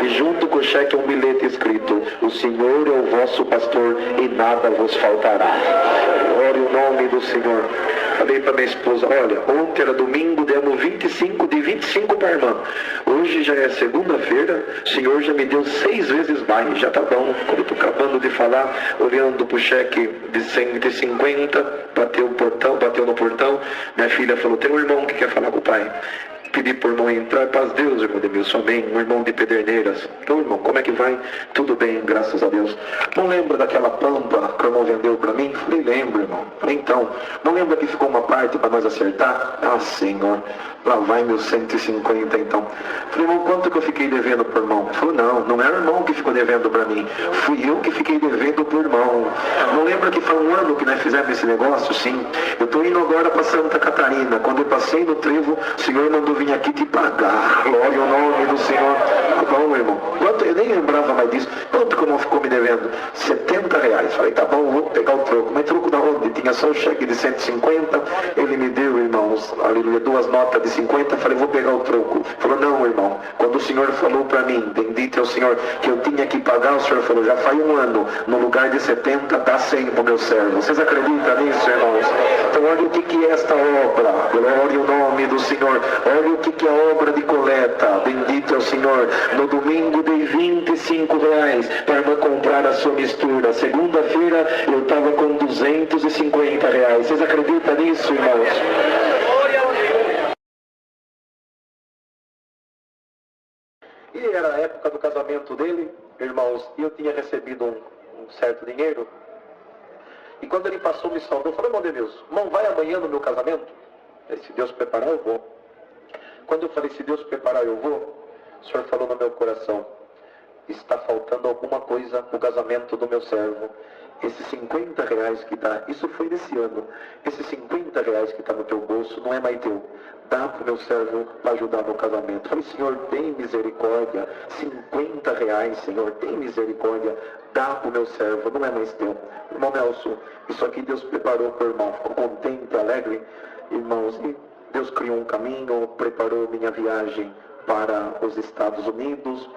E: E junto com o cheque um bilhete escrito: o Senhor é o vosso pastor e nada vos faltará. Glória o nome do Senhor. Falei para minha esposa: olha, ontem era domingo, demos 25 para a irmã. Hoje já é segunda-feira, o Senhor já me deu 6 vezes mais, já tá bom. Quando eu tô acabando de falar, olhando pro cheque de 150, bateu no portão, minha filha falou: tem um irmão que quer falar com o pai. Pedi por irmão entrar, paz Deus, irmão Demilson, amém, um irmão de Pederneiras. Então, irmão, como é que vai? Tudo bem, graças a Deus. Não lembra daquela pampa que o irmão vendeu para mim? Falei: lembro, irmão. Falei: então, não lembra que ficou uma parte para nós acertar? Ah, Senhor, lá vai meus 150 então. Falei: irmão, quanto que eu fiquei devendo pro irmão? Ele falou: não era o irmão que ficou devendo para mim, fui eu que fiquei devendo pro irmão. Não lembra que foi um ano que nós fizemos esse negócio? Sim. Eu tô indo agora para Santa Catarina. Quando eu passei no trevo, o Senhor mandou vir aqui te pagar. Glória ao nome do Senhor. Tá bom, irmão? Quanto? Eu nem lembrava mais disso. Quanto que o irmão ficou me devendo? 70 reais. Falei: tá bom, vou pegar o troco. Mas troco da onde? Tinha só o cheque de 150. Ele me deu, irmãos, aleluia, 2 notas de 50. Falei: vou pegar o troco. Falou: não, irmão. Quando o Senhor falou para mim, bendito é o Senhor, que eu tinha que pagar, o Senhor falou: já faz um ano, no lugar de 70, dá 100 pro meu servo. Vocês acreditam nisso, irmãos? Então olha o que é esta obra. Glória ao nome do Senhor. Olha o que é a obra de coleta. Bendito é o Senhor. No domingo dei 25 reais para a irmã comprar a sua mistura. Segunda-feira eu estava com 250 reais. Vocês acreditam nisso, irmãos? E era a época do casamento dele, irmãos, e eu tinha recebido um certo dinheiro. E quando ele passou, me saudou. Eu falei: irmão Denilson, irmão, vai amanhã no meu casamento? Se Deus preparar, eu vou. Quando eu falei: se Deus preparar, eu vou, o Senhor falou no meu coração: está faltando alguma coisa no casamento do meu servo. Esses 50 reais que está, isso foi nesse ano, esses 50 reais que está no teu bolso não é mais teu. Dá para o meu servo para ajudar no casamento. Eu falei: Senhor, tem misericórdia. 50 reais, Senhor, tem misericórdia. Dá para o meu servo, não é mais teu. Irmão Nelson, isso aqui Deus preparou para o irmão. Ficou contente, alegre, irmãos. E Deus criou um caminho, preparou minha viagem para os Estados Unidos.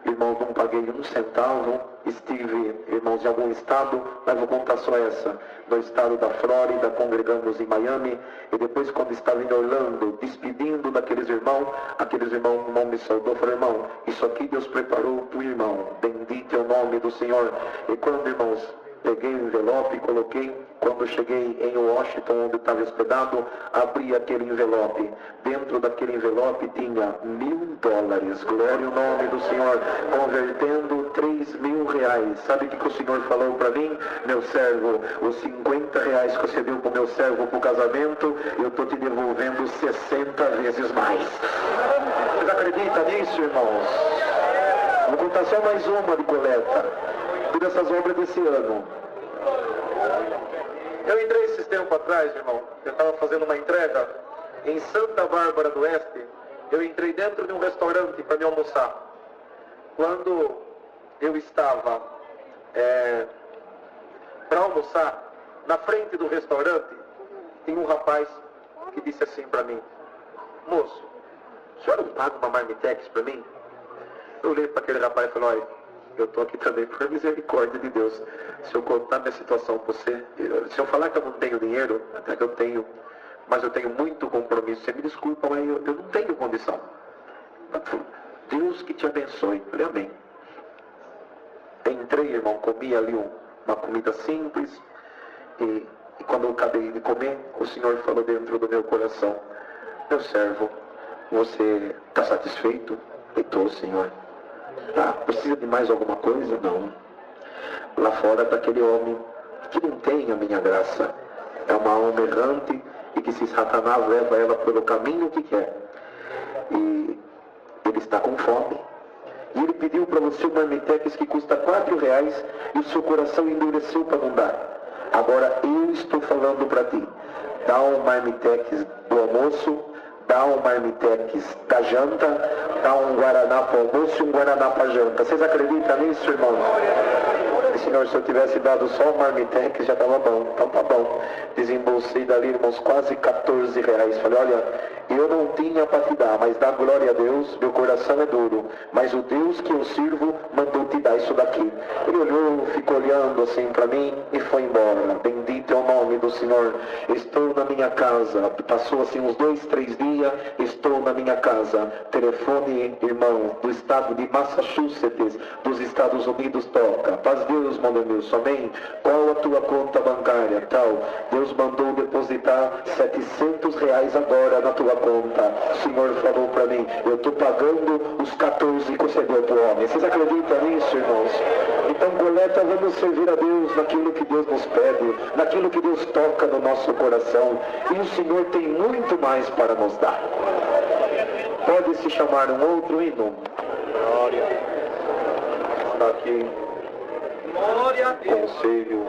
E: Irmãos, não paguei um centavo. Estive, irmãos, em algum estado, mas vou contar só essa. No estado da Flórida, congregamos em Miami. E depois, quando estava em Orlando, despedindo daqueles irmãos, o irmão me saudou. Falei: irmão, isso aqui Deus preparou para o irmão. Bendito é o nome do Senhor. E quando, irmãos, peguei o envelope e coloquei, quando cheguei em Washington, onde estava hospedado, abri aquele envelope. Dentro daquele envelope tinha $1.000. Glória ao nome do Senhor. Convertendo 3.000 reais. Sabe o que o Senhor falou para mim? Meu servo, os 50 reais que você deu para o meu servo para o casamento, eu estou te devolvendo 60 vezes mais. Vocês acreditam nisso, irmãos? Vou contar só mais uma de coleta. Todas essas obras desse ano. Eu entrei esses tempos atrás, irmão. Eu estava fazendo uma entrega em Santa Bárbara do Oeste. Eu entrei dentro de um restaurante para me almoçar. Quando eu estava para almoçar, na frente do restaurante, tinha um rapaz que disse assim para mim: moço, o senhor não paga uma marmitex para mim? Eu olhei para aquele rapaz e falei: olha, eu estou aqui também por misericórdia de Deus. Se eu contar minha situação para você, se eu falar que eu não tenho dinheiro, até que eu tenho, mas eu tenho muito compromisso, você me desculpa, mas eu não tenho condição. Deus que te abençoe. Eu falei: amém. Entrei, irmão, comi ali uma comida simples, e quando eu acabei de comer, o Senhor falou dentro do meu coração: meu servo, você está satisfeito? Eu estou, Senhor. Precisa de mais alguma coisa? Não. Lá fora está aquele homem que não tem a minha graça. É uma alma errante e que, se Satanás leva ela pelo caminho que quer, e ele está com fome. E ele pediu para você uma marmitex que custa R$4 e o seu coração endureceu para não dar. Agora eu estou falando para ti: dá um marmitex do almoço, dá um marmitex da janta, dá um guaraná para o almoço e um guaraná para a janta. Vocês acreditam nisso, irmão? Senhor, se eu tivesse dado só o marmitex já estava bom. Então tá bom. Desembolsei dali, irmãos, quase R$14. Falei: olha, eu não tinha para te dar, mas dá glória a Deus, meu coração é duro, mas o Deus que eu sirvo mandou te dar isso daqui. Ele olhou, ficou olhando assim para mim e foi embora. Bendito é o nome do Senhor. Estou na minha casa. Passou assim uns 2, 3 dias, estou na minha casa. Telefone, irmão, do estado de Massachusetts, dos Estados Unidos, toca: paz Deus, mano meu, amém? Qual a tua conta bancária? Tal. Deus mandou depositar R$700 agora na tua conta. O Senhor falou para mim: eu estou pagando os 14 que você deu para o homem. Vocês acreditam nisso, irmãos? Então, coleta, vamos servir a Deus naquilo que Deus nos pede, naquilo que Deus toca no nosso coração. E o Senhor tem muito mais para nos dar. Pode se chamar um outro hino. Glória. Está aqui. Conselho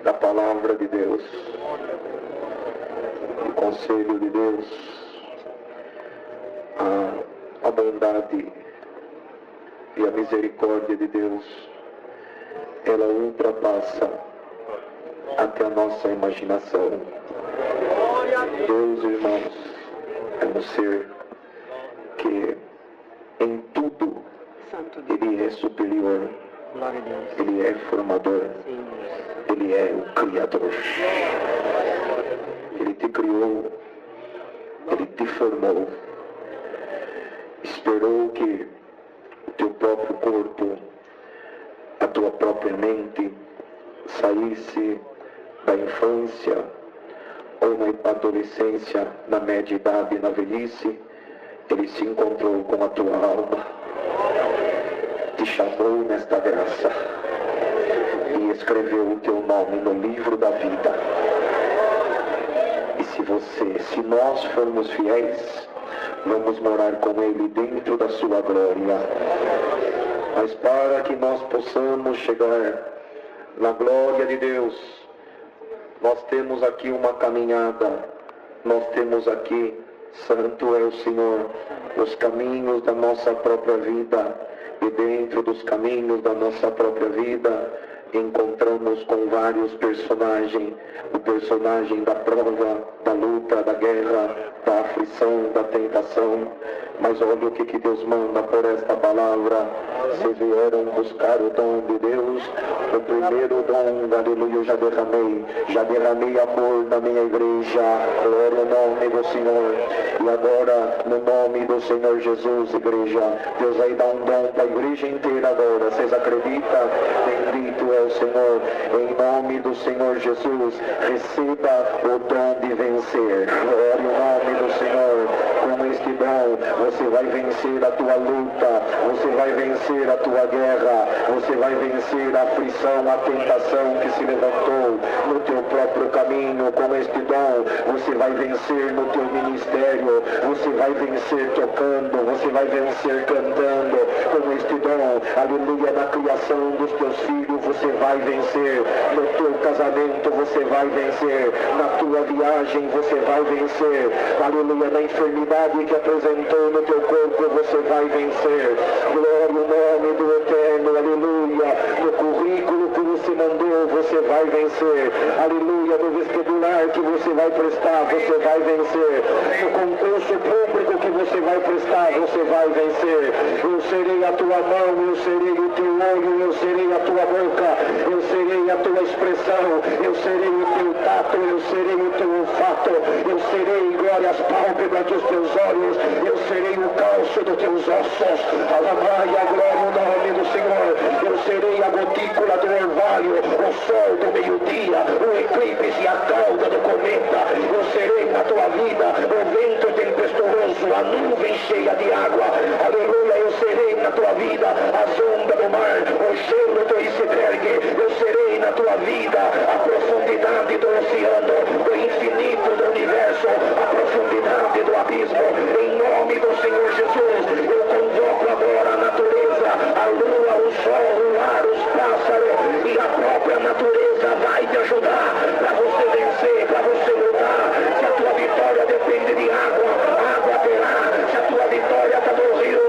E: da palavra de Deus. O conselho de Deus, a bondade e a misericórdia de Deus, ela ultrapassa até a nossa imaginação. Deus, irmãos, é um ser que em tudo Ele é superior. Ele é formador. Ele é o Criador. Ele te criou. Ele te formou. Esperou que o teu próprio corpo, a tua própria mente, saísse da infância ou na adolescência, na média idade, na velhice. Ele se encontrou com a tua alma, te chamou nesta graça e escreveu o teu nome no livro da vida. E se nós formos fiéis, vamos morar com Ele dentro da sua glória. Mas para que nós possamos chegar na glória de Deus, nós temos aqui uma caminhada, nós temos aqui: santo é o Senhor, os caminhos da nossa própria vida. E dentro dos caminhos da nossa própria vida, encontramos com vários personagens. O personagem da prova, da luta, da guerra, da aflição, da tentação. Mas olha o que Deus manda por esta palavra: se vieram buscar o dom de Deus, o primeiro dom, aleluia, eu já derramei amor na minha igreja. Glória ao nome do Senhor. E agora, no nome do Senhor Jesus, igreja, Deus vai dar um dom para a igreja inteira agora. Vocês acreditam? Bendito é o Senhor. Em nome do Senhor Jesus, receba o dom de vencer. Glória ao nome do Senhor. Com este dom, você vai vencer a tua luta, você vai vencer a tua guerra, você vai vencer a aflição, a tentação que se levantou no teu próprio caminho. caminho, com este dom, você vai vencer no teu ministério, você vai vencer tocando, você vai vencer cantando, com este dom, aleluia, na criação dos teus filhos, você vai vencer, no teu casamento, você vai vencer, na tua viagem, você vai vencer, aleluia, na enfermidade que apresentou no teu corpo, você vai vencer, glória ao nome do Eterno, aleluia, no currículo que você mandou, você vai vencer, aleluia, no vestibular que você vai prestar, você vai vencer, no concurso público que você vai prestar, você vai vencer, eu serei a tua mão, eu serei o teu olho, eu serei a tua boca, eu serei a tua expressão, eu serei o teu tato, eu serei o teu olfato, eu serei, glória, as pálpebras dos teus olhos, eu serei o calço dos teus ossos, alamaia, glória ao nome do Senhor, eu serei a gotícula do orvalho, o sol do meio-dia, o eclipse e a cauda do cometa, eu serei na tua vida o vento tempestuoso, a nuvem cheia de água, aleluia, eu serei na tua vida a onda do mar, o gelo do iceberg, eu serei na tua vida a profundidade do oceano, o infinito do universo, a profundidade do abismo, em nome do Senhor Jesus, eu convoco agora a natureza, a lua, o sol, o ar, os pássaros e a própria natureza vai te ajudar para você vencer, para você lutar. Se a tua vitória depende de água, água terá. Se a tua vitória está no rio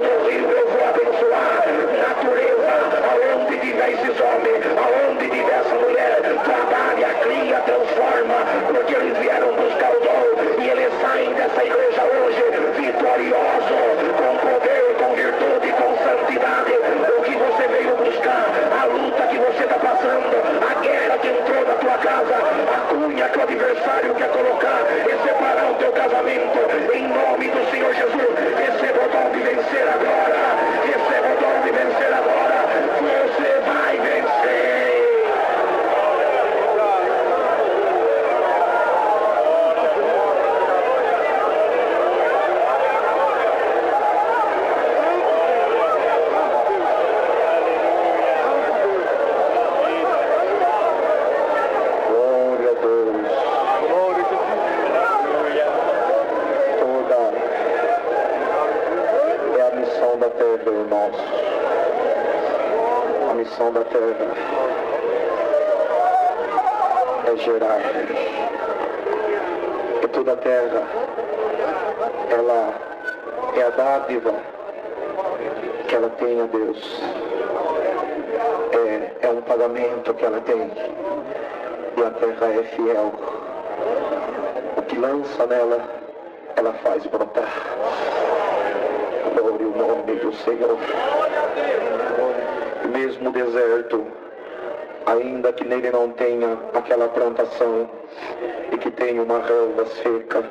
E: eu vou abençoar. Natureza, aonde tiver esses homens, aonde tiver essa mulher, trabalha, cria, transforma, porque eles vieram buscar o dom e eles saem dessa igreja hoje vitoriosos, com poder, com virtude, com santidade. O que você veio buscar, a luta que você está passando, a guerra que entrou na tua casa, a cunha que o adversário quer colocar e separar o teu casamento, em nome do Senhor Jesus, receba o dom de vencer agora, receba o dom de vencer agora, você vai vencer. A missão da terra é gerar. E toda a terra, ela é a dádiva que ela tem a Deus. É um pagamento que ela tem. E a terra é fiel. O que lança nela, ela faz brotar. Glória ao nome do Senhor. Mesmo o deserto, ainda que nele não tenha aquela plantação e que tenha uma relva seca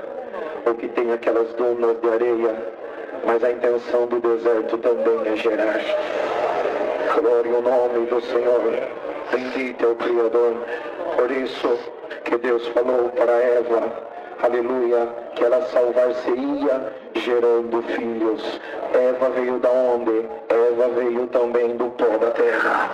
E: ou que tenha aquelas dunas de areia, mas a intenção do deserto também é gerar. Glória ao nome do Senhor. Bendito é o Criador. Por isso que Deus falou para Eva, aleluia, que ela salvar-se-ia gerando filhos. Eva veio da onde? Eva veio também do pó da terra.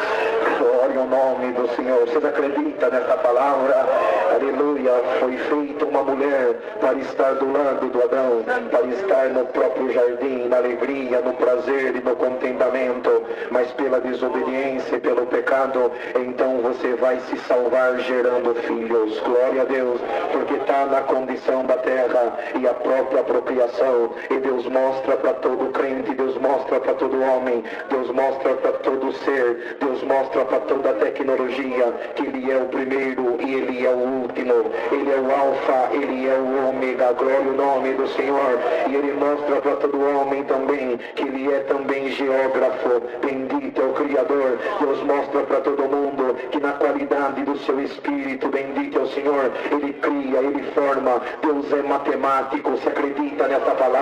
E: Glória ao nome do Senhor. Vocês acreditam nessa palavra? Aleluia. Foi feita uma mulher para estar do lado do Adão, para estar no próprio jardim, na alegria, no prazer e no contentamento. Mas pela desobediência e pelo pecado, então você vai se salvar gerando filhos. Glória a Deus, porque está na condição da terra e a própria apropriação. E Deus mostra para todo crente, Deus mostra para todo homem, Deus mostra para todo ser, Deus mostra para toda a tecnologia que Ele é o primeiro e Ele é o último, Ele é o alfa, Ele é o ômega, glória ao nome do Senhor. E Ele mostra para todo homem também que Ele é também geógrafo, bendito é o Criador. Deus mostra para todo mundo que na qualidade do seu Espírito, bendito é o Senhor, Ele cria, Ele forma. Deus é matemático, se acredita nessa palavra?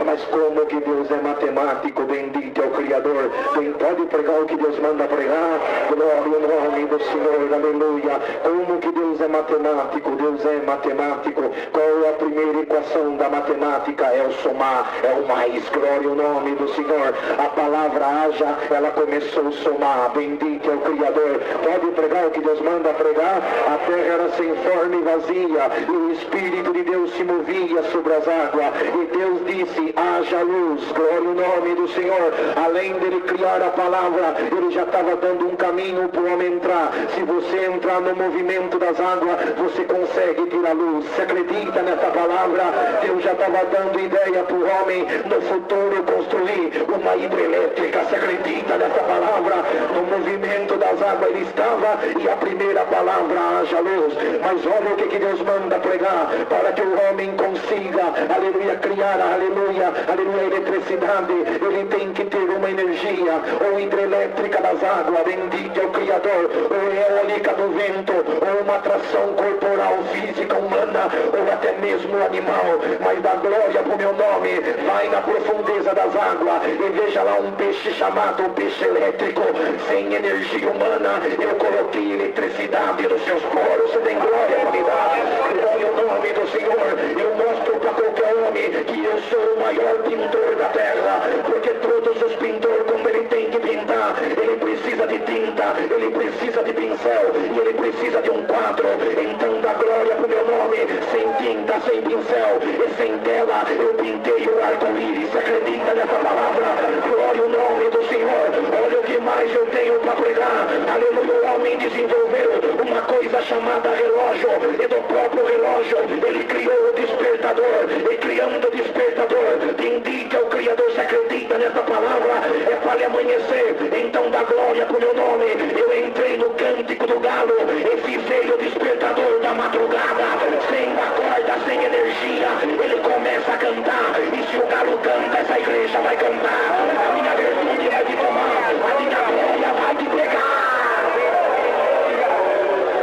E: Mas como que Deus é matemático, bendito é o Criador. Quem pode pregar o que Deus manda pregar? Glória ao nome do Senhor, aleluia. Como que Deus é matemático? Deus é matemático elétrico. Qual é a primeira equação da matemática? É o somar, é o mais. Glória ao nome do Senhor. A palavra haja, ela começou a somar. Bendito é o Criador. Pode pregar o que Deus manda pregar? A terra era sem forma e vazia, e o Espírito de Deus se movia sobre as águas. E Deus disse, haja luz. Glória ao nome do Senhor. Além dele criar a palavra, ele já estava dando um caminho para o homem entrar. Se você entrar no movimento das águas, você consegue ter a luz. Você acredita nessa palavra? Deus já estava dando ideia para o homem no futuro construir uma hidrelétrica. Você acredita nessa palavra? No movimento das águas ele estava, e a primeira palavra, haja luz. Mas olha o que Deus manda pregar, para que o homem consiga, aleluia, criar, aleluia, aleluia, eletricidade. Ele tem que ter uma energia, ou hidrelétrica das águas, bendito é o Criador, ou eólica do vento, ou uma atração corporal, física, humana, ou até mesmo animal. Mas dá glória para o meu nome. Vai na profundeza das águas e veja lá um peixe chamado peixe elétrico, sem energia humana. Eu coloquei eletricidade nos seus poros. Você tem glória para me dar? Glória ao nome do Senhor. Eu mostro para qualquer homem que eu sou o maior pintor da terra, porque todos os pintores, quando ele tem que pintar, ele precisa de tinta, ele precisa de pincel, e ele precisa de um quadro. Então dá glória para o meu nome. Sem tinta, sem pincel e sem tela, eu pintei o arco-íris. Acredita nessa palavra? Glória ao nome do Senhor. Olha o que mais eu tenho para pregar. Aleluia. O homem desenvolveu uma coisa chamada relógio, e do próprio relógio ele criou o despertador, e criando o despertador, bendito é o Criador. Se acredita nessa palavra? É para lhe amanhecer. Então dá glória para o meu nome. Eu entrei no cântico do galo e fizei o despertador da madrugada. Sem a corda, sem energia, ele começa a cantar. E se o galo canta, essa igreja vai cantar. A minha virtude vai te tomar, a minha glória vai te pegar.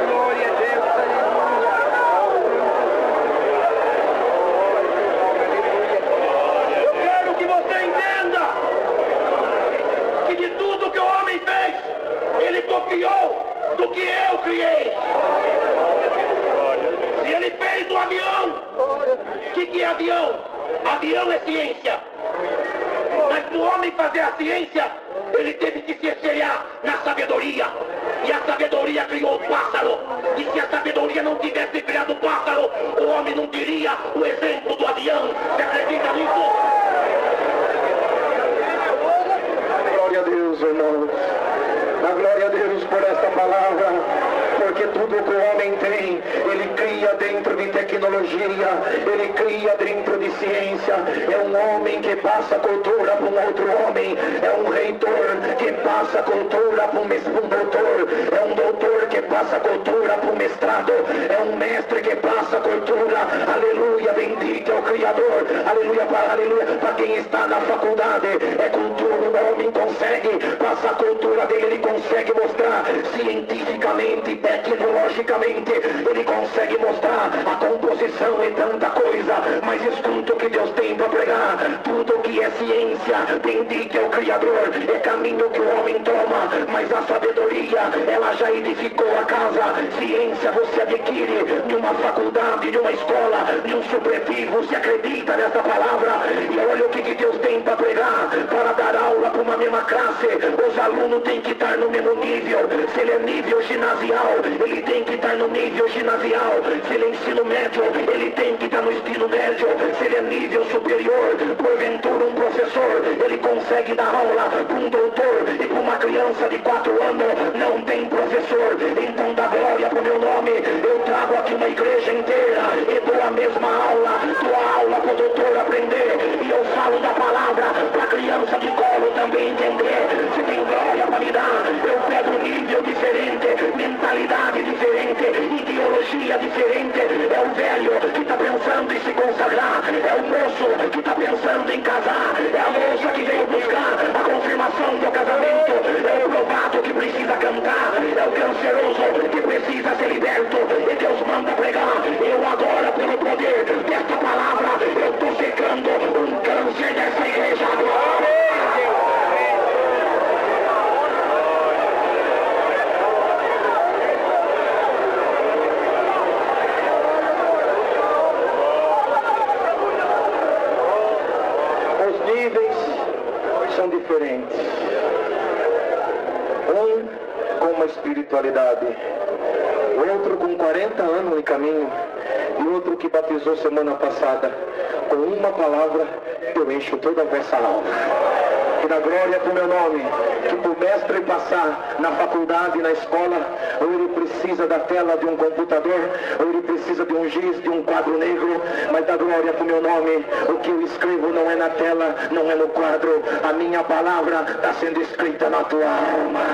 E: Glória a Deus, aleluia. Eu quero que você entenda que de tudo que o homem fez, ele copiou do que eu criei. Se ele fez um avião, o que é avião? Avião é ciência. Mas para o homem fazer a ciência, ele teve que se espelhar na sabedoria. E a sabedoria criou o pássaro. E se a sabedoria não tivesse criado o pássaro, o homem não teria o exemplo do avião. Você acredita nisso? Glória a Deus, irmãos. A glória a Deus por essa palavra, porque tudo que o homem tem, ele cria dentro de tecnologia, ele cria dentro de ciência. É um homem que passa cultura para um outro homem, é um reitor que passa cultura para um doutor, é um doutor que passa cultura para um mestrado, é um mestre que passa cultura, aleluia, bendito é o Criador, aleluia, para quem está na faculdade, é cultura. O homem consegue passar a cultura dele, ele consegue mostrar cientificamente, tecnologicamente, ele consegue mostrar a composição e tanta coisa. Mas escuta o que Deus tem para pregar. Tudo que é ciência, bendito é o Criador, é caminho que o homem toma, mas a sabedoria, ela já edificou a casa. Ciência você adquire de uma faculdade, de uma escola, de um supletivo. Se acredita nessa palavra? E olha o que Deus tem para pregar. Para dar aula para uma mesma classe, os alunos têm que estar no mesmo nível. Se ele é nível ginasial, ele tem que estar no nível ginasial. Se ele é ensino médio, ele tem que estar no ensino médio. Se ele é nível superior, porventura um professor, ele consegue dar aula para um doutor, e para uma criança de 4 anos não tem professor. Então dá glória para o meu nome. Eu trago aqui uma igreja inteira e dou a mesma aula, dou a aula para o doutor aprender, e eu falo da palavra para a criança de colo também entender. Se tem glória para me dar, eu pego um nível diferente, mentalidade diferente, ideologia diferente. É o velho que está pensando em se consagrar, é o moço que está pensando em casar, é a moça que veio buscar a confirmação do casamento, é o provado que precisa cantar, é o canceroso que precisa ser liberto. E Deus manda pregar. Eu agora, pelo poder desta palavra, eu estou secando um câncer dessa igreja agora. espiritualidade. Outro com 40 anos de caminho e outro que batizou semana passada. Com uma palavra eu encho toda a vossa alma. Que dá glória para o meu nome, que para o mestre passar na faculdade, na escola, ou ele precisa da tela de um computador, ou ele precisa de um giz, de um quadro negro, mas dá glória para o meu nome. O que eu escrevo não é na tela, não é no quadro, a minha palavra está sendo escrita na tua alma.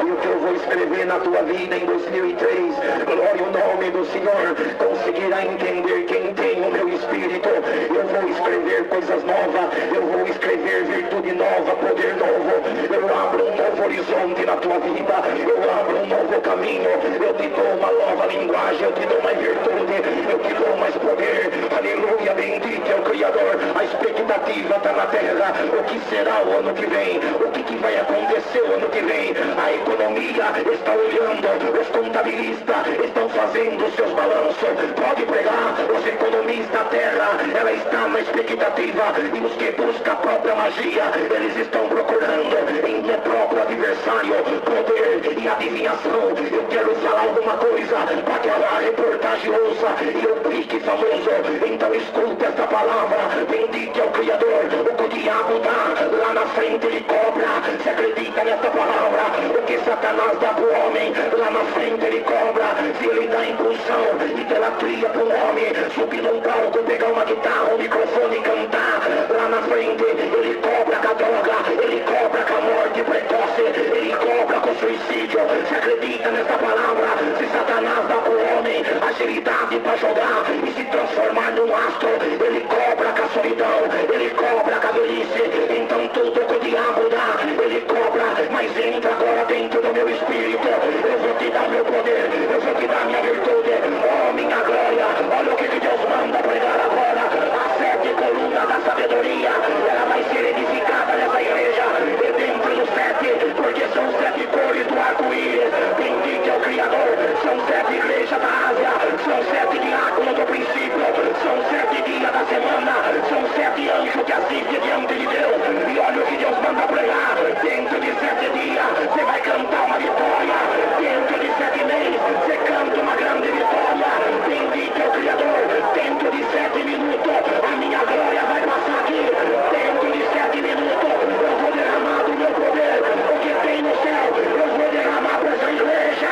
E: E o que eu vou escrever na tua vida em 2003, glória ao nome do Senhor, conseguirá entender quem tem o meu espírito. Eu vou escrever coisas novas, eu vou escrever virtude nova, poder novo. Eu abro um novo horizonte na tua vida, eu abro um novo caminho, eu te dou uma nova linguagem, eu te dou mais virtude, eu te dou mais poder. Aleluia, bendito é o Criador. A expectativa está na terra. O que será o ano que vem? O que vai acontecer o ano que vem? A economia está olhando, os contabilistas estão fazendo os seus balanços. Pode pregar, os economistas da terra, ela está na expectativa, e os que buscam a própria magia, eles estão procurando em meu próprio adversário poder e adivinhação. Eu quero falar alguma coisa para que a reportagem ouça e eu fique famoso. Então escuta esta palavra, bendito é o Criador. O que o diabo dá lá na frente ele cobra. Se acredita nesta palavra? O que Satanás dá para o homem, lá na frente ele cobra. Se ele dá impulsão, idolatria para o homem, subir num palco, pegar uma guitarra, um microfone e cantar, lá na frente ele cobra com a droga, ele cobra com a morte precoce, ele cobra com o suicídio. Se acredita nesta palavra? Se Satanás dá para o homem agilidade para jogar e se transformar num astro, ele cobra com a solidão, ele cobra com a velhice. Então tudo que o diabo dá, ele cobra. Mas entra agora dentro do meu espírito. Eu vou te dar meu poder, eu vou te dar minha virtude, oh minha glória. Olha o que Deus manda pregar agora. As 7 colunas da sabedoria, ela vai ser edificada nessa igreja, e dentro dos 7, porque são 7 cores do arco-íris. Bendito é o Criador. São 7 igrejas da Ásia, são 7 diáconos do princípio, são 7 dias da semana, são 7 anjos que assistem diante de Deus. E olha o que Deus manda pregar. Dentro de 7 dias você vai cantar uma vitória. Dentro de 7 meses você canta uma grande vitória. Bendito é o Criador. Dentro de 7 minutos a minha glória vai passar aqui. Dentro de 7 minutos eu vou derramar do meu poder. O que tem no céu eu vou derramar para essa igreja.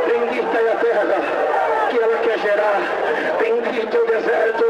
E: Bendita é a terra que ela quer gerar. Bendito é o deserto,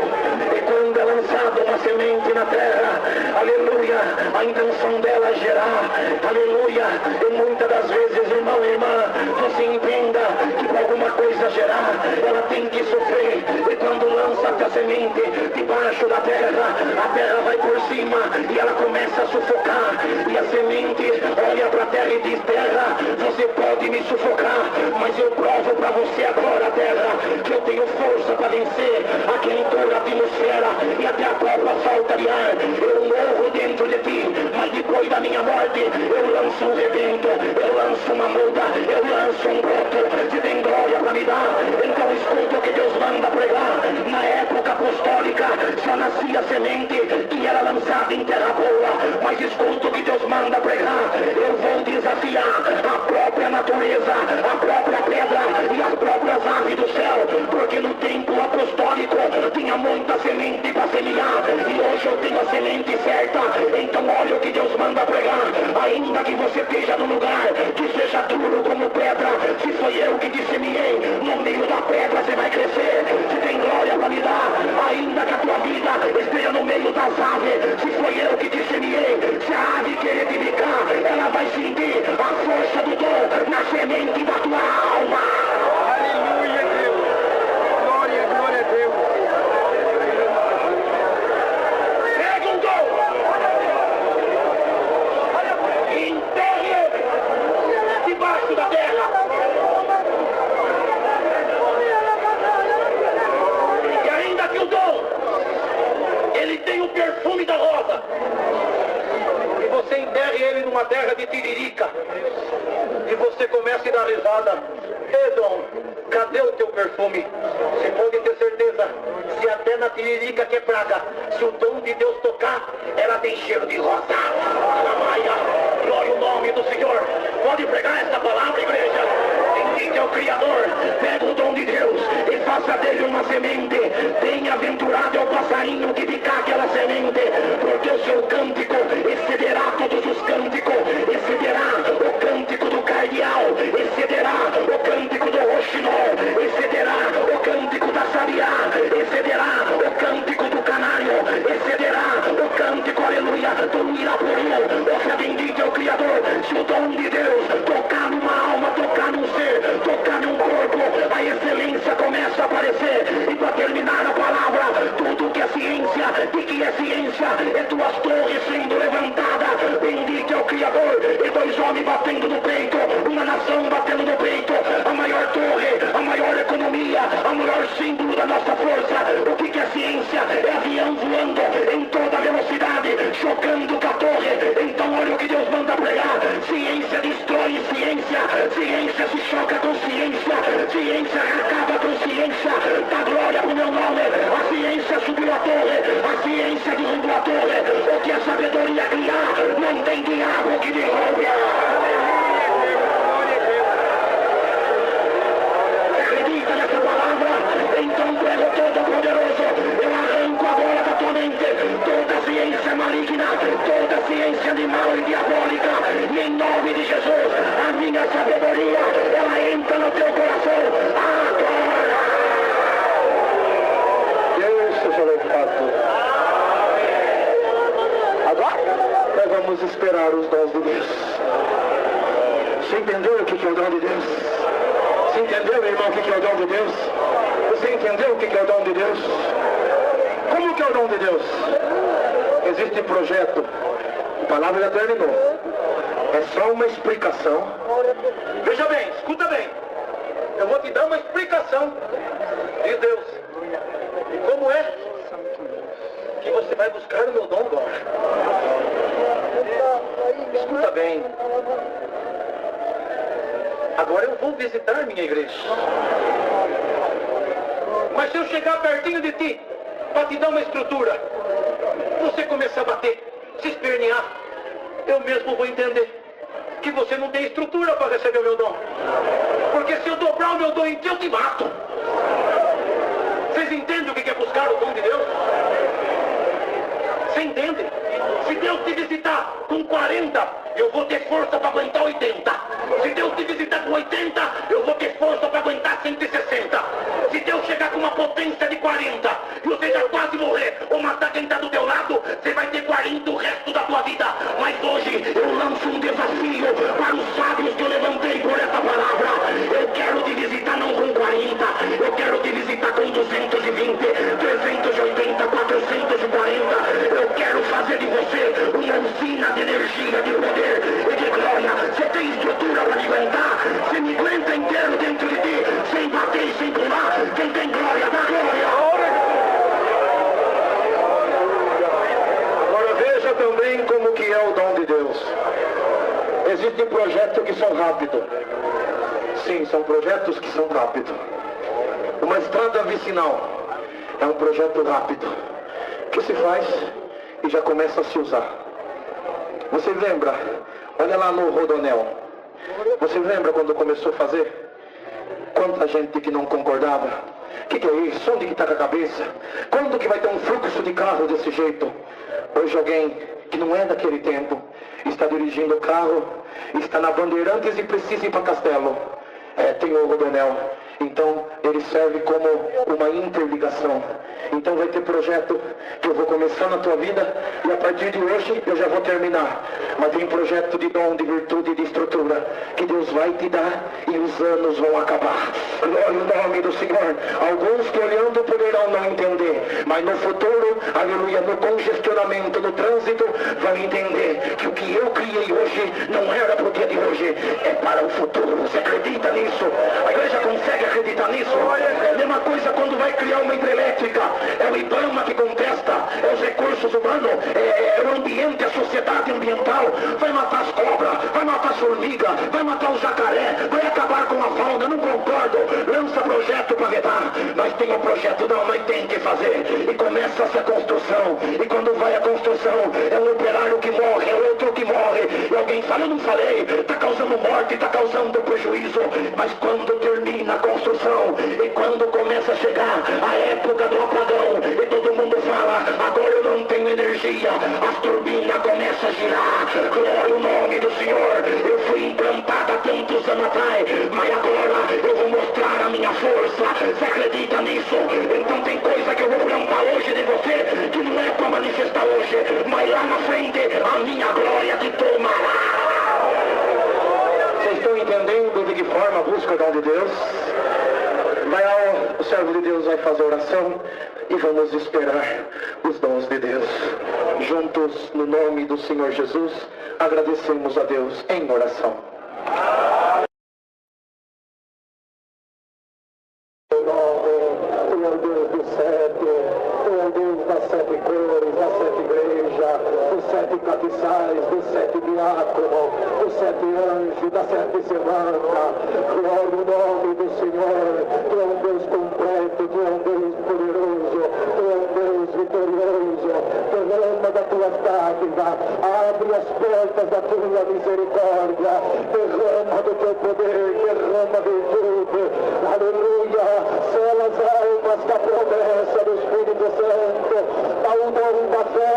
E: e quando é lançada uma semente na terra, aleluia, a intenção dela é gerar, aleluia. E muitas das vezes, irmão e irmã, você entenda que para alguma coisa gerar, ela tem que sofrer. E quando lança a semente debaixo da terra, a terra vai por cima e ela começa a sufocar. E a semente olha para a terra e diz: terra, você pode me sufocar, mas eu provo para você agora, terra, que eu tenho força para vencer a quentura, a atmosfera e até a própria falta de ar. Eu morro dentro de ti, mas depois da minha morte eu lanço um rebento, eu lanço uma muda, eu lanço um broto. Se tem glória para me dar, então escuta o que Deus manda pregar. Na época apostólica só nascia semente que era lançada em terra boa, mas escuta o que Deus manda pregar. Eu vou desafiar a própria natureza, a própria pedra e as próprias aves do céu, porque no tempo apostólico tinha muita semente para semear, e hoje eu tenho a semente certa. Então olha o que Deus manda pregar. Ainda que você esteja num lugar que seja duro como pedra, se foi eu que te semeei, no meio da pedra você vai crescer. Se tem glória para me dar, ainda que a tua vida esteja no meio das aves, se foi eu que te semeei, se a ave querer te picar, ela vai sentir a força do dom na semente da tua alma.
C: Aleluia, Deus. Glória, glória a Deus.
E: Pega um dom. Enterre debaixo da terra. E ainda que o dom, ele tem o perfume da rosa, e você enterre ele numa terra de tiririca, e você começa a dar risada. Dom, cadê o teu perfume? Você pode ter certeza, se até na tiririca que é praga, se o dom de Deus tocar, ela tem cheiro de rosa. Glória ao nome do Senhor. Pode pregar essa palavra, igreja. Bendito é o Criador. Pega o dom de Deus e faça dele uma semente. Bem-aventurado é o passarinho que picar aquela semente, porque o seu cântico excederá todos os cânticos, excederá o cântico do cardeal, excederá o cântico do roxinol, excederá o cântico da sabiá, excederá o cântico do canário, excederá o cântico, aleluia, do irapuru. Ouça, bendito é o Criador. Se o dom de Deus tocar numa alma, tocar num ser, tocar num corpo, a excelência começa a aparecer. E para terminar a palavra, tudo que é ciência, e que é ciência, é duas torres sendo levantadas. Bendito é o Criador. E dois homens batendo no peito, uma nação batendo no peito. A maior torre, a maior economia, a maior símbolo da nossa força. O que é ciência? É avião voando em toda velocidade, chocando com a torre. Então olha o que Deus manda pregar. Ciência destrói ciência, ciência se choca com ciência, ciência acaba com ciência. Dá glória pro meu nome. A ciência subiu a torre, a ciência derrubou a torre. O que a sabedoria criar, não tem diabo que derrube. Acredita nessa palavra? Então prego todo poderoso. Eu arranco agora da tua mente toda ciência maligna, toda ciência animal e diabólica. E em nome de Jesus, a minha sabedoria, ela entra no teu coração agora. Deus seja louvado. Agora nós vamos esperar os dons de Deus. Você entendeu o que é o dom de Deus? Você entendeu, irmão, o que é o dom de Deus? Você entendeu o que é o dom de Deus? Como que é o dom de Deus? Existe projeto. A palavra já terminou. É só uma explicação. Veja bem, escuta bem. Eu vou te dar uma explicação de Deus. E como é que você vai buscar o meu dom agora? Escuta bem. Agora eu vou visitar minha igreja. Mas se eu chegar pertinho de ti, para te dar uma estrutura, você começar a bater, se espernear, eu mesmo vou entender que você não tem estrutura para receber o meu dom. Porque se eu dobrar o meu dom em ti, eu te mato. Vocês entendem o que é buscar o dom de Deus? Você entende? Se Deus te visitar com 40, eu vou ter força para aguentar 80. Se Deus te visitar com 80, eu vou ter força para aguentar 160. Se Deus chegar com uma potência de 40 e você já quase morrer ou matar quem está do teu lado, você vai ter 40 o resto da tua vida. Mas hoje eu lanço um desafio para os sábios que eu levantei por essa palavra. Eu quero te visitar não com 40, eu quero te visitar com 220, 380, 440. Eu quero fazer de você uma usina de energia, de poder e de glória. Você tem estrutura para me aguentar? Você me aguenta inteiro dentro de ti, sem bater e sem pular. Quem tem glória, dá glória. Agora veja também como que é o dom de Deus. Existem projetos que são rápidos. Sim, são projetos que são rápidos. Uma estrada vicinal é um projeto rápido que se faz e já começa a se usar. Você lembra? Olha lá no Rodonel. Você lembra quando começou a fazer? Quanta gente que não concordava. O que é isso? Onde que está com a cabeça? Quando que vai ter um fluxo de carro desse jeito? Hoje alguém que não é daquele tempo está dirigindo o carro, está na Bandeirantes e precisa ir para Castelo. Tem o Rodonel. Então ele serve como uma interligação. Então vai ter projeto que eu vou começar na tua vida e a partir de hoje eu já vou terminar. Mas tem projeto de dom, de virtude e de estrutura que Deus vai te dar e os anos vão acabar. Glória ao nome do Senhor. Alguns que olhando poderão não entender, mas no futuro, aleluia, no congestionamento, no trânsito, vão entender que o que eu criei hoje não era para o dia de hoje, é para o futuro. Você acredita nisso? A igreja consegue acreditar nisso? É a mesma coisa quando vai criar uma hidrelétrica. É o IBAMA que contesta, é os recursos humanos, é o ambiente, a sociedade ambiental. Vai matar as cobras, vai matar as formigas, vai matar o jacaré, vai acabar com a fauna. Não concordo. Lança projeto para vedar. Mas tem um projeto, não, mas tem que fazer. E começa-se a construção. E quando vai a construção, é um operário que morre, é outro que morre. E alguém fala, eu não falei, está causando morte, está causando prejuízo. Mas quando termina a construção, e quando começa a chegar a época do apagão, e todo mundo fala, agora eu não tenho energia, as turbinas começam a girar. Glória ao nome do Senhor. Eu fui implantada há tantos anos atrás, mas agora eu vou mostrar a minha força. Você acredita nisso? Então tem coisa que eu vou plantar hoje de você, que não é para manifestar hoje, mas lá na frente a minha glória te tomará. Vocês estão entendendo de que forma busca o dom de Deus? O servo de Deus vai fazer oração e vamos esperar os dons de Deus. Juntos, no nome do Senhor Jesus, agradecemos a Deus em oração.
F: Dos 7 capiçais, dos 7 diáconos, dos 7 anjos, da 7 semana. Glória ao nome do Senhor. Tu é um Deus completo, tu é um Deus poderoso, tu é um Deus vitorioso. Derrama da tua dádiva, abre as portas da tua misericórdia, derrama do teu poder, derrama virtude. Aleluia, sela as almas da promessa do Espírito Santo. Dá o dom da fé,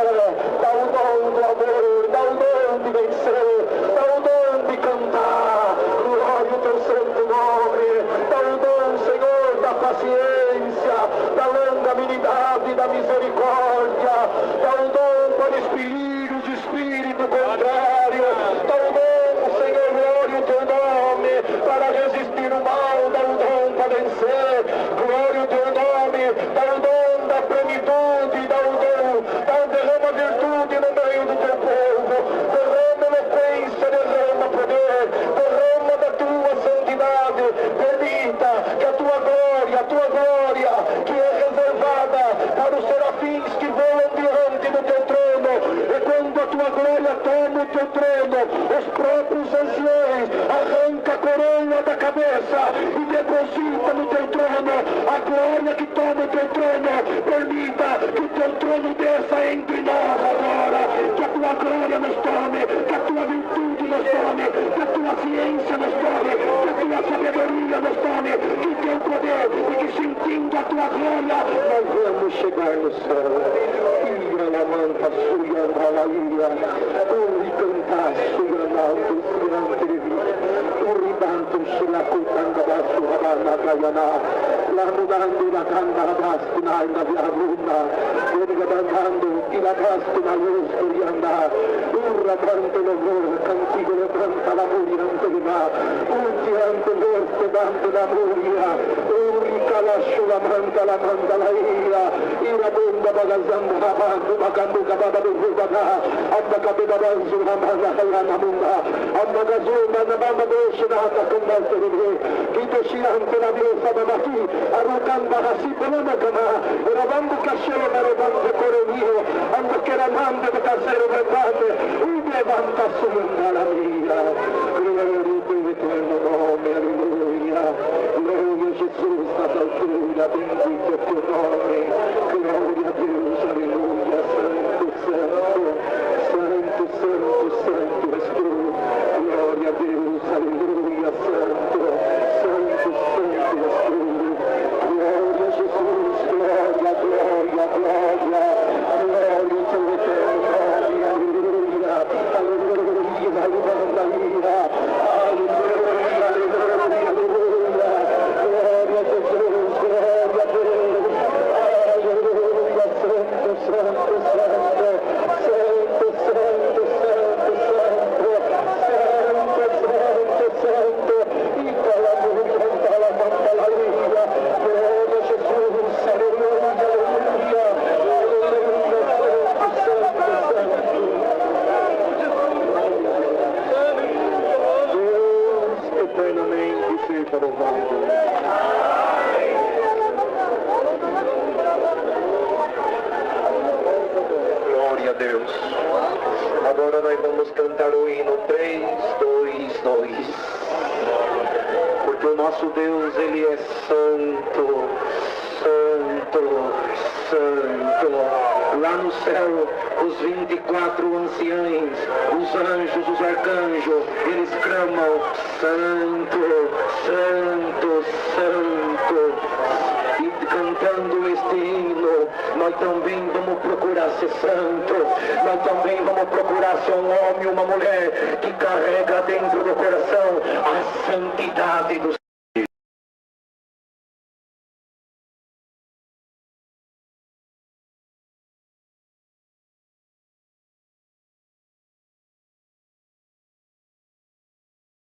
F: dá o dom do amor, dá o dom de vencer, dá o dom de cantar. Glória ao teu santo nome. Dá o dom, Senhor, da paciência, da longanimidade, da misericórdia. Dá o dom para expelir os espíritos contrários. Dá o dom, Senhor, glória ao teu nome, para resistir o mal. Dá o dom para vencer. Glória ao teu nome. Dá o dom da plenitude. Dá o dom, derrama virtude no meio do teu povo. Derrama eloquência, derrama poder. Derrama da tua santidade. Permita que a tua glória, que é reservada para os serafins que voam diante do teu trono. E quando a tua glória toma o teu trono, os próprios anciões arranca a coroa da cabeça e deposita no teu trono a glória que toma o teu trono. Permita que o teu trono desça entre nós agora, que a tua glória nos tome, que a tua virtude nos tome, que a tua ciência nos tome, que a tua sabedoria nos tome, que o teu poder, e que sentindo a tua glória nós vamos chegar no céu. Ira la manta suya la ira, uri cantar suya na diante de mim, uri bantum sulla cutanga da sua banda caiana, la mudando la canda bastina in la via bruna, veniva andando in la bastina luz curianda, urra tanto l'amore, cantico le planta la muria ante di ma, unti ante l'orte dante la muria, uri calascio la manda la ira bomba bagazanda la banda, magambuga baba buga da, anda cabeda banzu la manda la munga, anda gazuma na baba doce na anda condalte di me, kito ante la diosa da bati, arrocanda hasi pelana kama, eravando cascero na levante core mio, anda che la manda da casero verdade, levanta sunda la mia, gloria al tuo eterno nome, alleluia, gloria a Gesù, stata altrui, bendito il tuo nome, gloria a Dio, alleluia, santo, santo, santo, santo, santo és tu, gloria a Dio, alleluia, santo, santo, santo és tu, gloria a Gesù, gloria, gloria, gloria, gloria al tuo eterno nome, alleluia, alleluia, alleluia, alleluia, alleluia, alleluia, gloria a Gesù, gloria a Dio, alleluia, santo, santo, santo, santo, santo, santo, santo, santo, santo, santo, y toda la gloria, toda la gloria, gloria a Gesù, alleluia, alleluia, alleluia, santo, santo, santo. Deus eternamente seja louvado. Glória a Deus. Agora nós vamos cantar o hino 3, 2, 2. Porque o nosso Deus, Ele é santo, Santo, Santo. Lá no céu, os 24 anciãos, os anjos, os arcanjos, eles clamam: Santo, Santo, Santo. E cantando este hino, nós também vamos procurar ser santo. Nós também vamos procurar ser um homem, uma mulher que carrega dentro do coração a santidade do